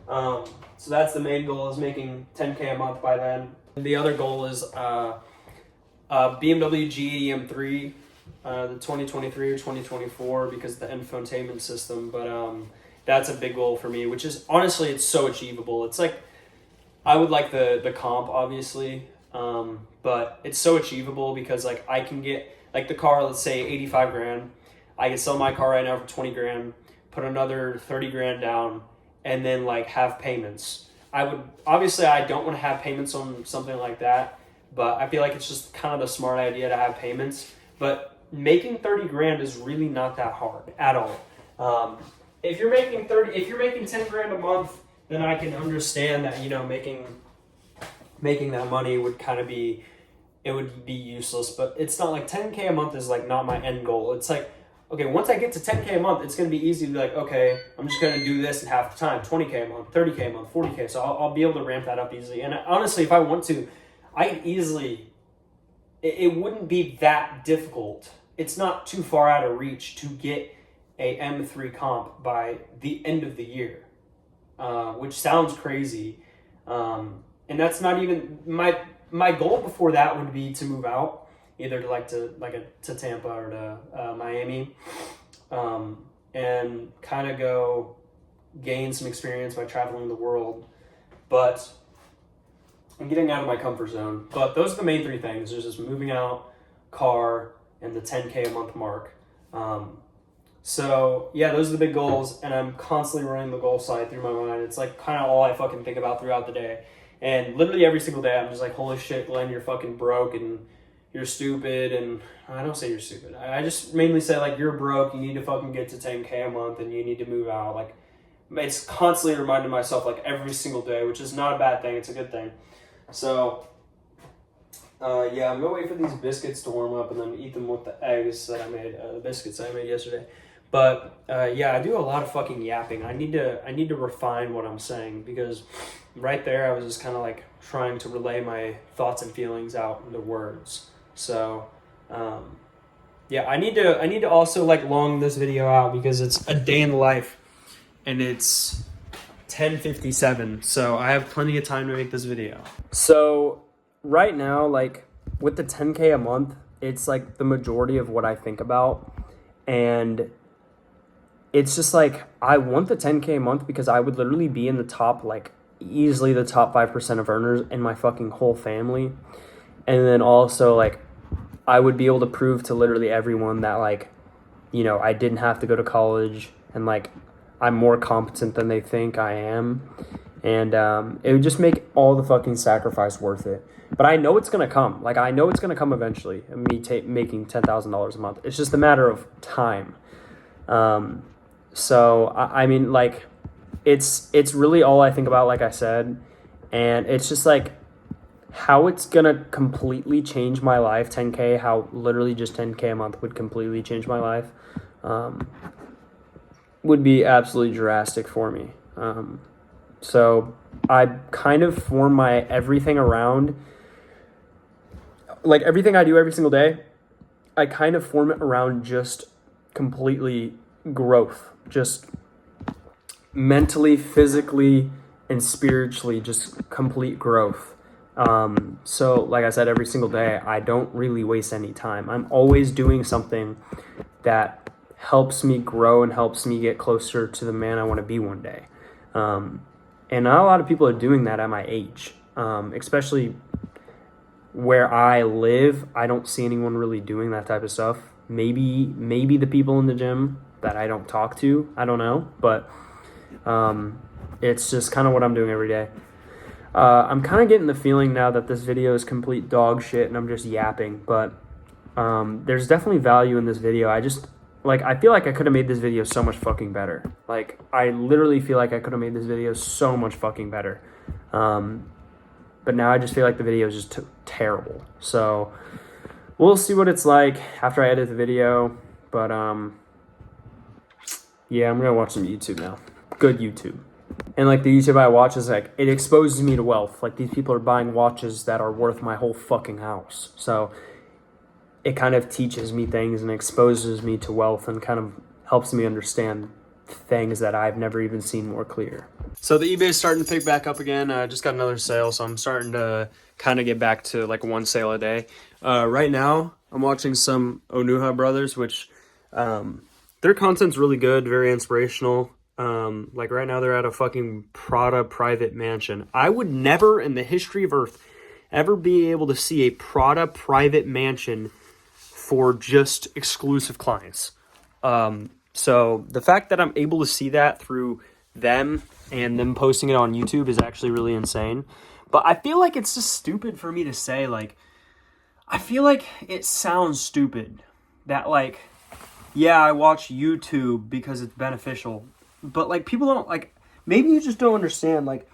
So that's the main goal, is making 10K a month by then. The other goal is BMW G80 M3, the 2023 or 2024, because of the infotainment system. But that's a big goal for me, which is honestly, it's so achievable. It's like, I would like the comp, obviously, But it's so achievable because like I can get like the car, let's say 85 grand. I can sell my car right now for 20 grand, put another 30 grand down, and then like have payments. I don't want to have payments on something like that, but I feel like it's just kind of a smart idea to have payments. But making 30 grand is really not that hard at all. If you're making 10 grand a month, then I can understand that, you know, making that money would kind of be, it would be useless. But it's not like 10K a month is like not my end goal. It's like, okay, once I get to 10K a month, it's going to be easy to be like, okay, I'm just going to do this in half the time, 20K a month, 30K a month, 40K. So I'll be able to ramp that up easily. And honestly, if I want to, I could easily, it wouldn't be that difficult. It's not too far out of reach to get a M3 comp by the end of the year, which sounds crazy. And that's not even, my goal before that would be to move out, either to Tampa or to Miami, and kind of go gain some experience by traveling the world. But I'm getting out of my comfort zone. But those are the main three things. There's just moving out, car, and the 10K a month mark. So yeah, those are the big goals, and I'm constantly running the goal slide through my mind. It's like kind of all I fucking think about throughout the day. And literally every single day, I'm just like, holy shit, Glenn, you're fucking broke and you're stupid. And I don't say you're stupid. I just mainly say like, you're broke. You need to fucking get to 10K a month and you need to move out. Like, it's constantly reminding myself like every single day, which is not a bad thing. It's a good thing. So yeah, I'm gonna wait for these biscuits to warm up and then eat them with the eggs that I made, the biscuits that I made yesterday. But yeah, I do a lot of fucking yapping. I need to refine what I'm saying, because right there I was just kind of like trying to relay my thoughts and feelings out into words. So yeah, I need to also like long this video out because it's a day in the life and it's 10:57. So I have plenty of time to make this video. So right now, like with the 10K a month, it's like the majority of what I think about. And it's just like, I want the 10K a month because I would literally be in the top, like easily the top 5% of earners in my fucking whole family. And then also like, I would be able to prove to literally everyone that like, you know, I didn't have to go to college and like, I'm more competent than they think I am. And it would just make all the fucking sacrifice worth it. But I know it's going to come. Like, I know it's going to come eventually, me making $10,000 a month. It's just a matter of time. So, I mean, like, it's really all I think about, like I said. And it's just, like, how it's going to completely change my life, 10K, how literally just 10K a month would completely change my life, would be absolutely drastic for me. So I kind of form my everything around, like everything I do every single day, I kind of form it around just completely growth, just mentally, physically, and spiritually, just complete growth. So like I said, every single day, I don't really waste any time. I'm always doing something that helps me grow and helps me get closer to the man I want to be one day. And not a lot of people are doing that at my age, especially where I live. I don't see anyone really doing that type of stuff. Maybe the people in the gym that I don't talk to, I don't know, but it's just kind of what I'm doing every day. I'm kind of getting the feeling now that this video is complete dog shit and I'm just yapping, but there's definitely value in this video. I feel like I could have made this video so much fucking better. Like, I literally feel like I could have made this video so much fucking better. But now I just feel like the video is just terrible. So, we'll see what it's like after I edit the video. But, yeah, I'm gonna watch some YouTube now. Good YouTube. And, like, the YouTube I watch is, like, it exposes me to wealth. Like, these people are buying watches that are worth my whole fucking house. So it kind of teaches me things and exposes me to wealth and kind of helps me understand things that I've never even seen more clear. So the eBay is starting to pick back up again. I just got another sale, so I'm starting to kind of get back to like one sale a day. Right now, I'm watching some Onuha brothers, which their content's really good, very inspirational. Like right now, they're at a fucking Prada private mansion. I would never in the history of Earth ever be able to see a Prada private mansion for just exclusive clients. So the fact that I'm able to see that through them and them posting it on YouTube is actually really insane. But I feel like it's just stupid for me to say, like, I feel like it sounds stupid that, like, yeah, I watch YouTube because it's beneficial. But, like, people don't, like, maybe you just don't understand, like,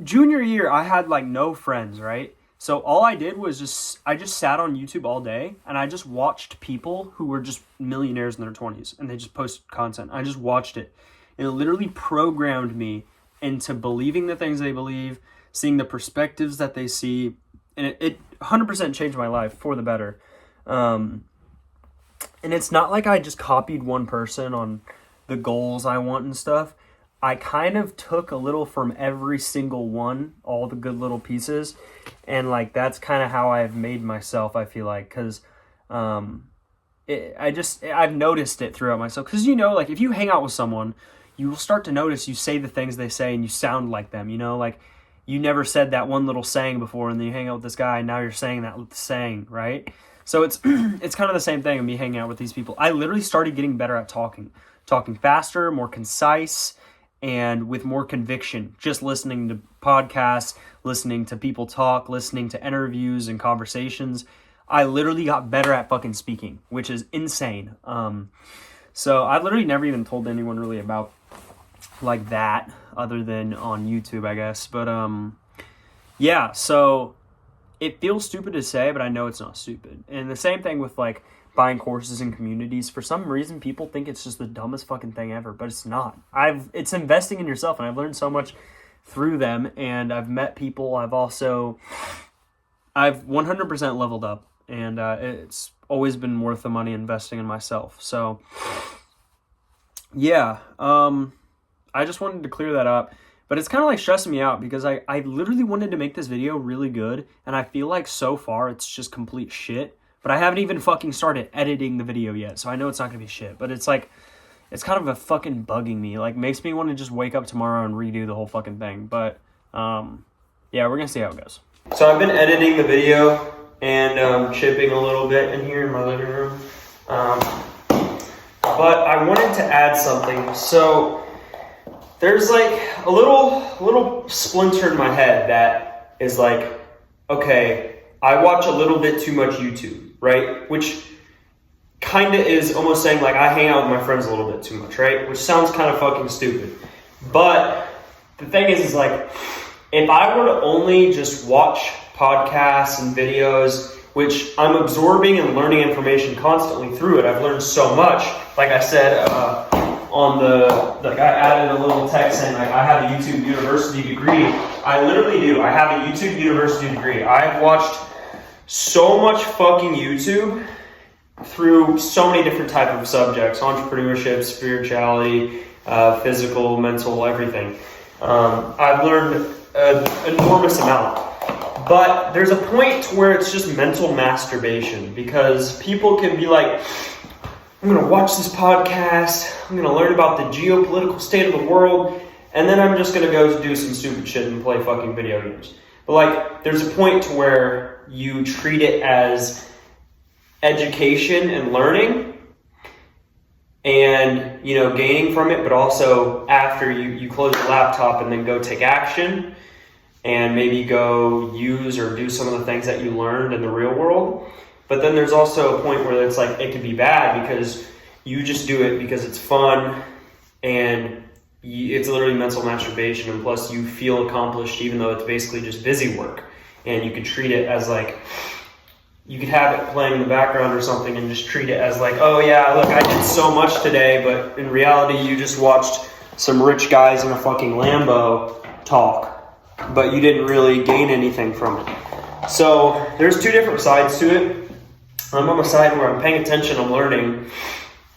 junior year, I had, like, no friends, right? So all I did was I just sat on YouTube all day, and I just watched people who were just millionaires in their 20s, and they just posted content. I just watched it. And it literally programmed me into believing the things they believe, seeing the perspectives that they see, and it 100% changed my life for the better. And it's not like I just copied one person on the goals I want and stuff. I kind of took a little from every single one, all the good little pieces, and like that's kind of how I've made myself, I feel like, because I've noticed it throughout myself. Because, you know, like if you hang out with someone, you will start to notice you say the things they say and you sound like them, you know, like you never said that one little saying before, and then you hang out with this guy and now you're saying that saying, right? So it's it's kind of the same thing of me hanging out with these people. I literally started getting better at talking faster, more concise, and with more conviction, just listening to podcasts, listening to people talk, listening to interviews and conversations. I literally got better at fucking speaking, which is insane. So I've literally never even told anyone really about like that other than on YouTube, I guess. But yeah, so it feels stupid to say, but I know it's not stupid. And the same thing with like buying courses in communities. For some reason, people think it's just the dumbest fucking thing ever, but it's not. It's investing in yourself, and I've learned so much through them, and I've met people. I've 100% leveled up, and it's always been worth the money investing in myself. So yeah, I just wanted to clear that up. But it's kind of like stressing me out because I literally wanted to make this video really good, and I feel like so far it's just complete shit. But I haven't even fucking started editing the video yet, so I know it's not going to be shit. But it's like, it's kind of a fucking bugging me. Like, makes me want to just wake up tomorrow and redo the whole fucking thing. But, yeah, we're going to see how it goes. So I've been editing the video and chipping a little bit in here in my living room. But I wanted to add something. So there's like a little splinter in my head that is like, okay, I watch a little bit too much YouTube, right? Which kind of is almost saying like I hang out with my friends a little bit too much, right? Which sounds kind of fucking stupid. But the thing is like, if I were to only just watch podcasts and videos, which I'm absorbing and learning information constantly through it, I've learned so much. Like I said, I added a little text saying like I have a YouTube University degree. I literally do. I have a YouTube University degree. I've watched so much fucking YouTube through so many different types of subjects: entrepreneurship, spirituality, physical, mental, everything. I've learned an enormous amount. But there's a point where it's just mental masturbation, because people can be like, I'm going to watch this podcast, I'm going to learn about the geopolitical state of the world, and then I'm just going to go do some stupid shit and play fucking video games. But like, there's a point to where you treat it as education and learning and, you know, gaining from it, but also after you close the laptop and then go take action and maybe go use or do some of the things that you learned in the real world. But then there's also a point where it's like, it can be bad because you just do it because it's fun and it's literally mental masturbation, and plus you feel accomplished even though it's basically just busy work. And you could treat it as like, you could have it playing in the background or something and just treat it as like, oh yeah, look, I did so much today, but in reality you just watched some rich guys in a fucking Lambo talk, but you didn't really gain anything from it. So there's two different sides to it. I'm on the side where I'm paying attention, I'm learning,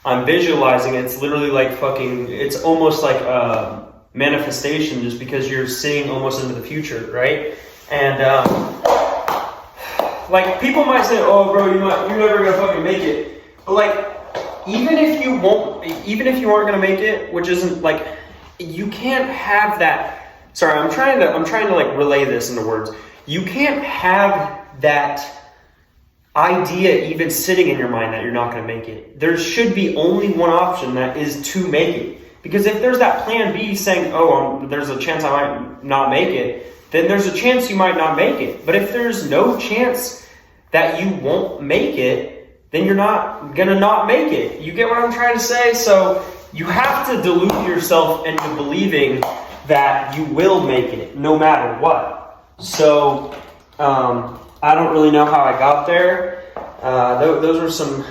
I'm visualizing it. It's literally like fucking, it's almost like a manifestation, just because you're seeing almost into the future, right? And like people might say, oh bro, you're never gonna fucking make it. But like, even if you aren't gonna make it, which isn't like, you can't have that. Sorry, I'm trying to like relay this into words. you can't have that idea even sitting in your mind that you're not going to make it. There should be only one option, that is to make it. Because if there's that plan B saying, oh, there's a chance I might not make it, then there's a chance you might not make it. But if there's no chance that you won't make it, then you're not going to not make it. You get what I'm trying to say? So you have to delude yourself into believing that you will make it no matter what. So I don't really know how I got there. Those were some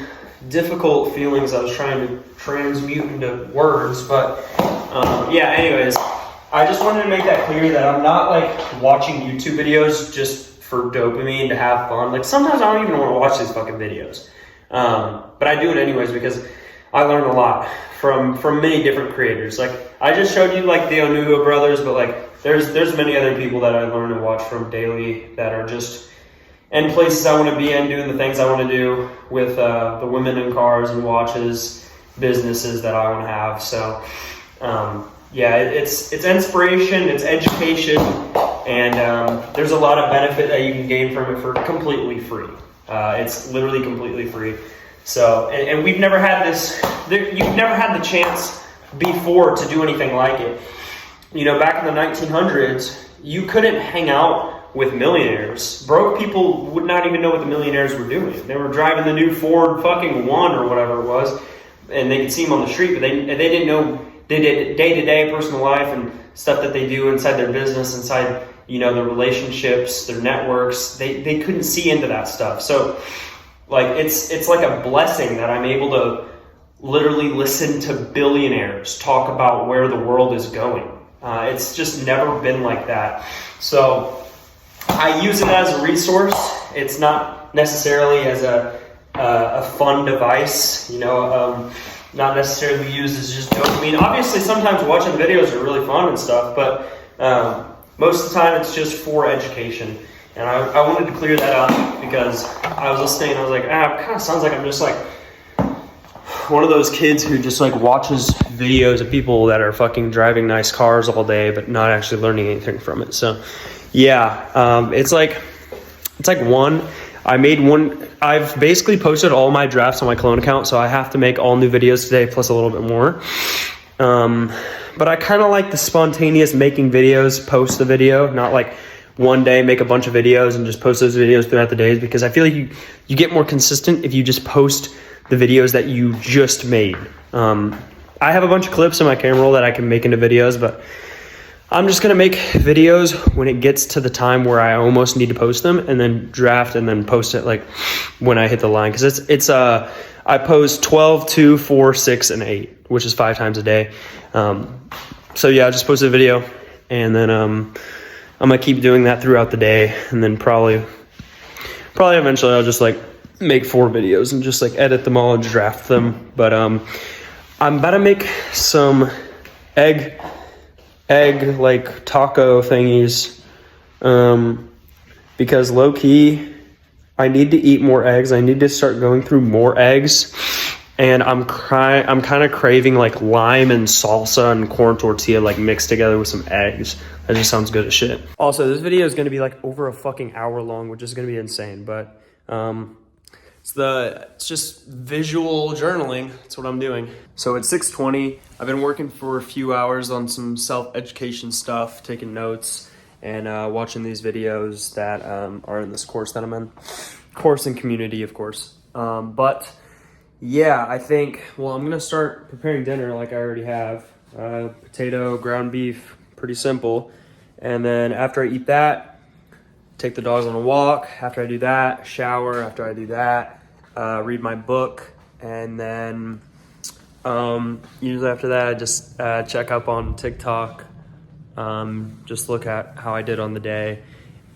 difficult feelings I was trying to transmute into words, but yeah, anyways, I just wanted to make that clear that I'm not like watching YouTube videos just for dopamine to have fun. Like sometimes I don't even want to watch these fucking videos, but I do it anyways because I learn a lot from many different creators. Like I just showed you like the Onugo brothers, but like there's many other people that I learn and watch from daily that are just in places I want to be in, doing the things I want to do with the women in cars and watches, businesses that I want to have. So yeah, it's inspiration, it's education, and there's a lot of benefit that you can gain from it for completely free. It's literally completely free. So, and we've never had this, you've never had the chance before to do anything like it. You know, back in the 1900s, you couldn't hang out with millionaires. Broke people would not even know what the millionaires were doing. They were driving the new Ford fucking One or whatever it was, and they could see them on the street, but they didn't know. They did day-to-day personal life and stuff that they do inside their business, inside, you know, their relationships, their networks. They couldn't see into that stuff. So like it's like a blessing that I'm able to literally listen to billionaires talk about where the world is going. It's just never been like that. So I use it as a resource. It's not necessarily as a fun device, you know, not necessarily used as just dopamine. Obviously, sometimes watching videos are really fun and stuff, but most of the time it's just for education. And I wanted to clear that up because I was listening and I was like, it kind of sounds like I'm just like one of those kids who just like watches videos of people that are fucking driving nice cars all day, but not actually learning anything from it. So yeah, it's like I've basically posted all my drafts on my clone account, so I have to make all new videos today plus a little bit more. But I kind of like the spontaneous making videos, post the video, not like one day make a bunch of videos and just post those videos throughout the days, because I feel like you get more consistent if you just post the videos that you just made. I have a bunch of clips in my camera roll that I can make into videos, but I'm just going to make videos when it gets to the time where I almost need to post them, and then draft and then post it like when I hit the line. Because I post 12, 2, 4, 6, and 8, which is 5 times a day. So yeah, I just posted a video, and then I'm going to keep doing that throughout the day, and then probably eventually I'll just like make 4 videos and just like edit them all and draft them. But I'm about to make some egg like taco thingies, because low key I need to eat more eggs. I need to start going through more eggs, and I'm kind of craving like lime and salsa and corn tortilla like mixed together with some eggs. That just sounds good as shit. Also, this video is going to be like over a fucking hour long, which is going to be insane, but it's just visual journaling. That's what I'm doing. So it's 6:20. I've been working for a few hours on some self-education stuff, taking notes, and watching these videos that are in this course that I'm in. Course and community, of course. But yeah, I think, well, I'm going to start preparing dinner like I already have. Potato, ground beef, pretty simple. And then after I eat that, take the dogs on a walk. After I do that, shower. After I do that, read my book. And then usually after that, I just check up on TikTok. Just look at how I did on the day.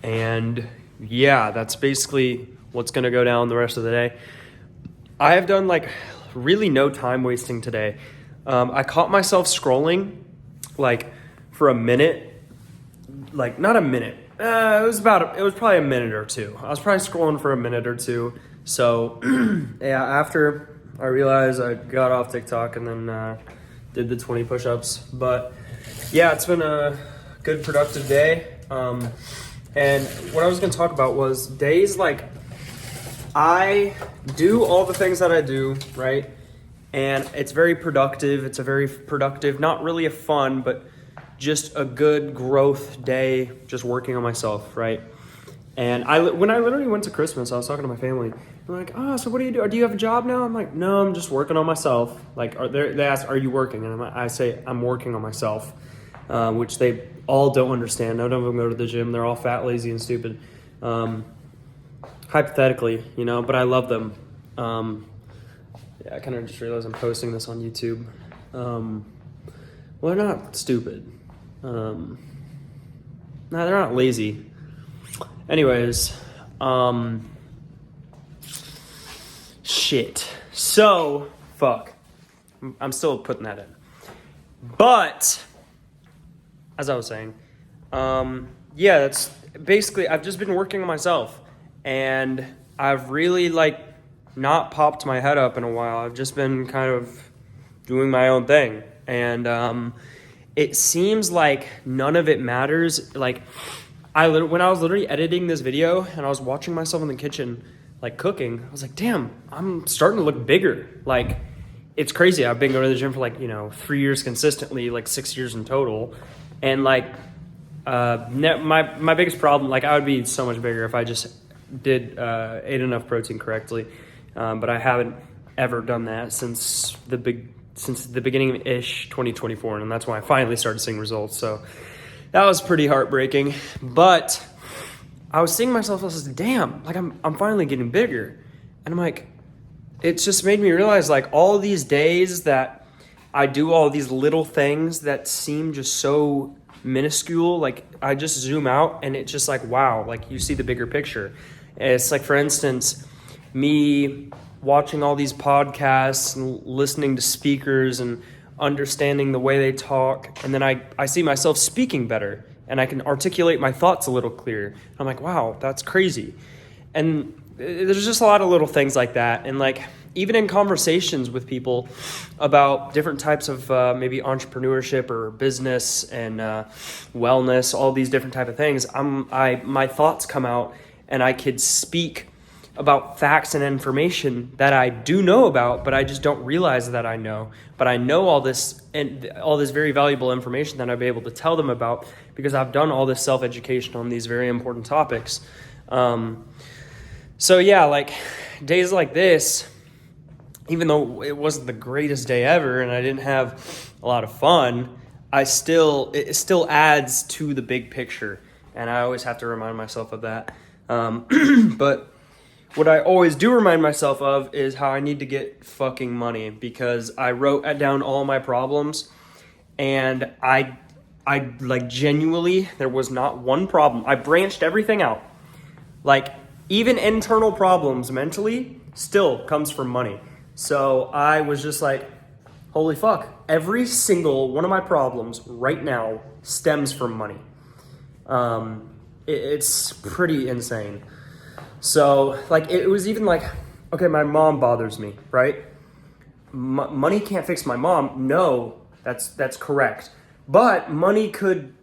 And yeah, that's basically what's going to go down the rest of the day. I have done like really no time wasting today. I caught myself scrolling like for a minute. Like not a minute. It was probably a minute or two. I was probably scrolling for a minute or two. So yeah, after I realized, I got off TikTok and then did the 20 push-ups. But yeah, it's been a good productive day. And what I was going to talk about was days like I do all the things that I do, right? And it's very productive. It's a very productive, not really a fun, but just a good growth day, just working on myself, right? And when I literally went to Christmas, I was talking to my family. They're like, "Oh, so what do you do? Do you have a job now?" I'm like, "No, I'm just working on myself." Like, they ask, "Are you working?" And I say, "I'm working on myself," which they all don't understand. None of them go to the gym. They're all fat, lazy, and stupid. Hypothetically, but I love them. Yeah, I kind of just realized I'm posting this on YouTube. Well, they're not stupid. No, they're not lazy. Anyways, shit. So, fuck. I'm still putting that in. But, as I was saying, yeah, that's basically, I've just been working on myself. And I've really, not popped my head up in a while. I've just been kind of doing my own thing. And it seems like none of it matters. Like, when I was literally editing this video and I was watching myself in the kitchen, cooking, I was like, damn, I'm starting to look bigger. Like, it's crazy. I've been going to the gym for 3 years consistently, 6 years in total. And my biggest problem, I would be so much bigger if I just ate enough protein correctly. But I haven't ever done that since the beginning-ish 2024, and that's when I finally started seeing results. So that was pretty heartbreaking. But I was seeing myself, I was like, damn, I'm finally getting bigger. And I'm like, it's just made me realize all these days that I do all these little things that seem just so minuscule, I just zoom out and it's just wow, you see the bigger picture. It's for instance, me watching all these podcasts and listening to speakers and understanding the way they talk. And then I see myself speaking better and I can articulate my thoughts a little clearer. I'm like, wow, that's crazy. And there's just a lot of little things like that. And even in conversations with people about different types of maybe entrepreneurship or business and wellness, all these different type of things, my thoughts come out and I could speak about facts and information that I do know about, but I just don't realize that I know. But I know all this and all this very valuable information that I'll be able to tell them about because I've done all this self-education on these very important topics. So yeah, days like this, even though it wasn't the greatest day ever and I didn't have a lot of fun, it still adds to the big picture. And I always have to remind myself of that. But what I always do remind myself of is how I need to get fucking money, because I wrote down all my problems and I genuinely, there was not one problem. I branched everything out. Even internal problems mentally still comes from money. So I was just holy fuck, every single one of my problems right now stems from money. It's pretty insane. So, it was even okay, my mom bothers me, right? Money can't fix my mom. No, that's correct. But money could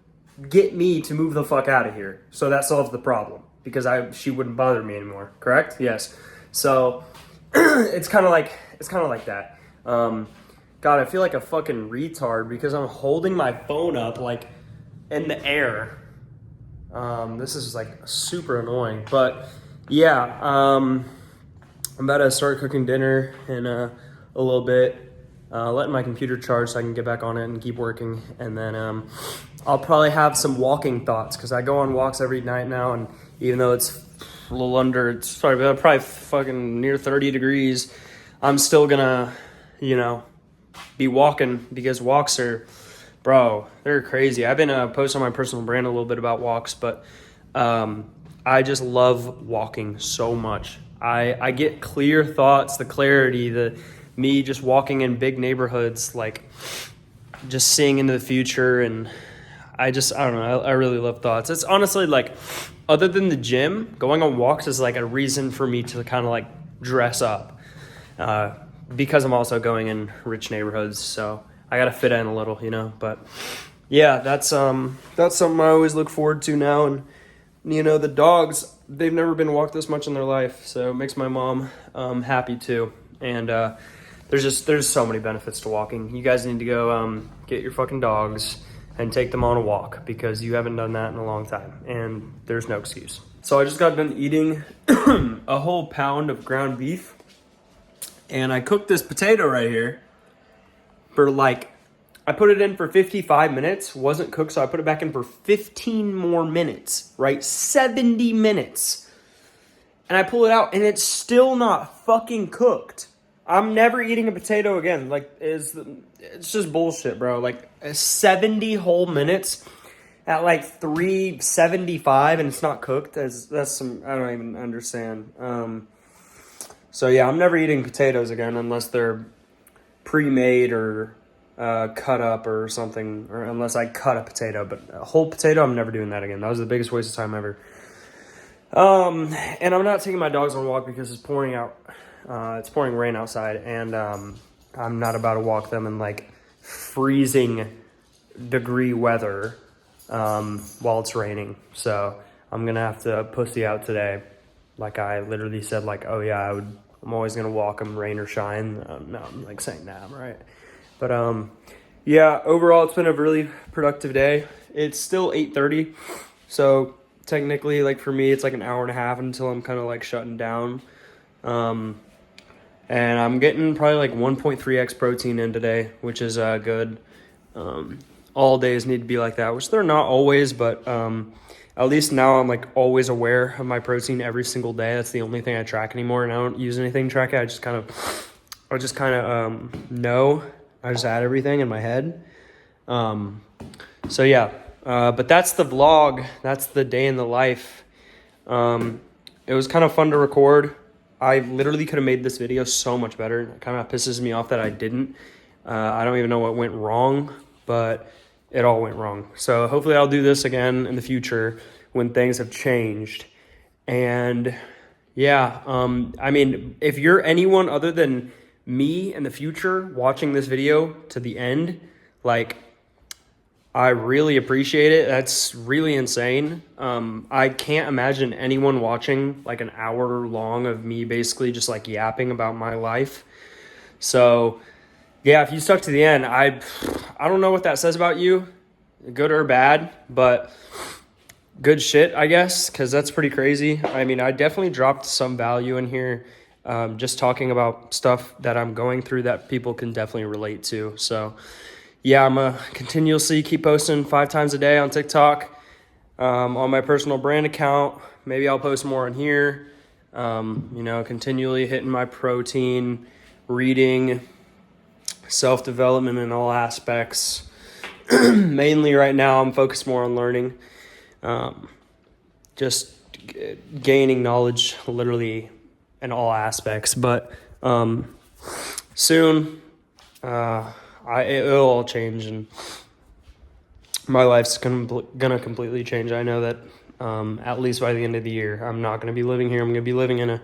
get me to move the fuck out of here. So that solves the problem because she wouldn't bother me anymore, correct? Yes. So it's kind of like that. God, I feel like a fucking retard because I'm holding my phone up in the air. This is super annoying, but yeah, I'm about to start cooking dinner in a little bit, letting my computer charge so I can get back on it and keep working. And then I'll probably have some walking thoughts because I go on walks every night now. And even though it's a little under, it's probably fucking near 30 degrees, I'm still gonna, be walking because walks are, bro, they're crazy. I've been posting on my personal brand a little bit about walks, but I just love walking so much. I get clear thoughts, the clarity, me just walking in big neighborhoods, just seeing into the future. And I don't know, I really love thoughts. It's honestly other than the gym, going on walks is a reason for me to kind of dress up because I'm also going in rich neighborhoods. So I got to fit in a little, but yeah, that's something I always look forward to now. And You know, the dogs, they've never been walked this much in their life, so it makes my mom happy too. And there's so many benefits to walking. You guys need to go get your fucking dogs and take them on a walk, because you haven't done that in a long time, and there's no excuse. So I just got done eating a whole pound of ground beef, and I cooked this potato right here for I put it in for 55 minutes, wasn't cooked, so I put it back in for 15 more minutes, right? 70 minutes. And I pull it out, and it's still not fucking cooked. I'm never eating a potato again. It's just bullshit, bro. 70 whole minutes at 375, and it's not cooked. That's some, I don't even understand. So yeah, I'm never eating potatoes again unless they're pre-made or cut up or something, or unless I cut a potato. But a whole potato, I'm never doing that again. That was the biggest waste of time ever. And I'm not taking my dogs on a walk because it's pouring rain outside, and I'm not about to walk them in freezing degree weather while it's raining. So I'm gonna have to pussy out today. I literally said oh yeah, I'm always gonna walk them rain or shine. No, I'm saying nah, I'm right. But yeah, overall it's been a really productive day. It's still 8:30, so technically for me it's an hour and a half until I'm kind of shutting down. And I'm getting probably 1.3x protein in today, which is good. All days need to be like that, which they're not always, but at least now I'm always aware of my protein every single day. That's the only thing I track anymore, and I don't use anything to track it. I just kind of know. I just add everything in my head. So yeah, but that's the vlog. That's the day in the life. It was kind of fun to record. I literally could have made this video so much better. It kind of pisses me off that I didn't. I don't even know what went wrong, but it all went wrong. So hopefully I'll do this again in the future when things have changed. And yeah, I mean, if you're anyone other than me in the future watching this video to the end, I really appreciate it. That's really insane. I can't imagine anyone watching an hour long of me basically just yapping about my life. So yeah, if you stuck to the end, I don't know what that says about you, good or bad, but good shit, I guess, because that's pretty crazy. I mean, I definitely dropped some value in here, just talking about stuff that I'm going through that people can definitely relate to. So yeah, I'm going to continuously keep posting 5 times a day on TikTok, on my personal brand account. Maybe I'll post more on here, continually hitting my protein, reading, self-development in all aspects. Mainly right now, I'm focused more on learning, just gaining knowledge literally in all aspects. But soon, it'll all change, and my life's gonna completely change. I know that at least by the end of the year, I'm not gonna be living here. I'm gonna be living in a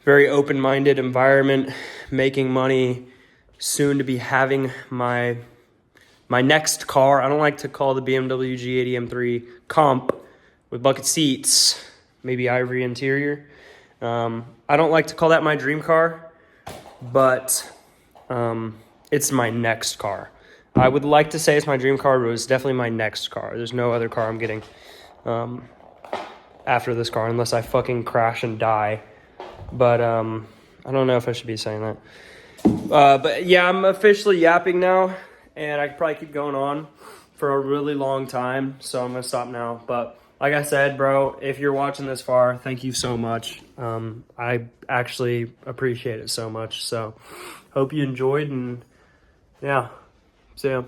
very open-minded environment, making money, soon to be having my next car. I don't like to call the BMW G80 M3 comp with bucket seats, maybe ivory interior. I don't like to call that my dream car, but it's my next car. I would like to say it's my dream car, but it's definitely my next car. There's no other car I'm getting after this car, unless I fucking crash and die. But I don't know if I should be saying that. But yeah, I'm officially yapping now, and I could probably keep going on for a really long time, so I'm gonna stop now. But like I said, bro, if you're watching this far, thank you so much. I actually appreciate it so much. So hope you enjoyed, and yeah, see ya.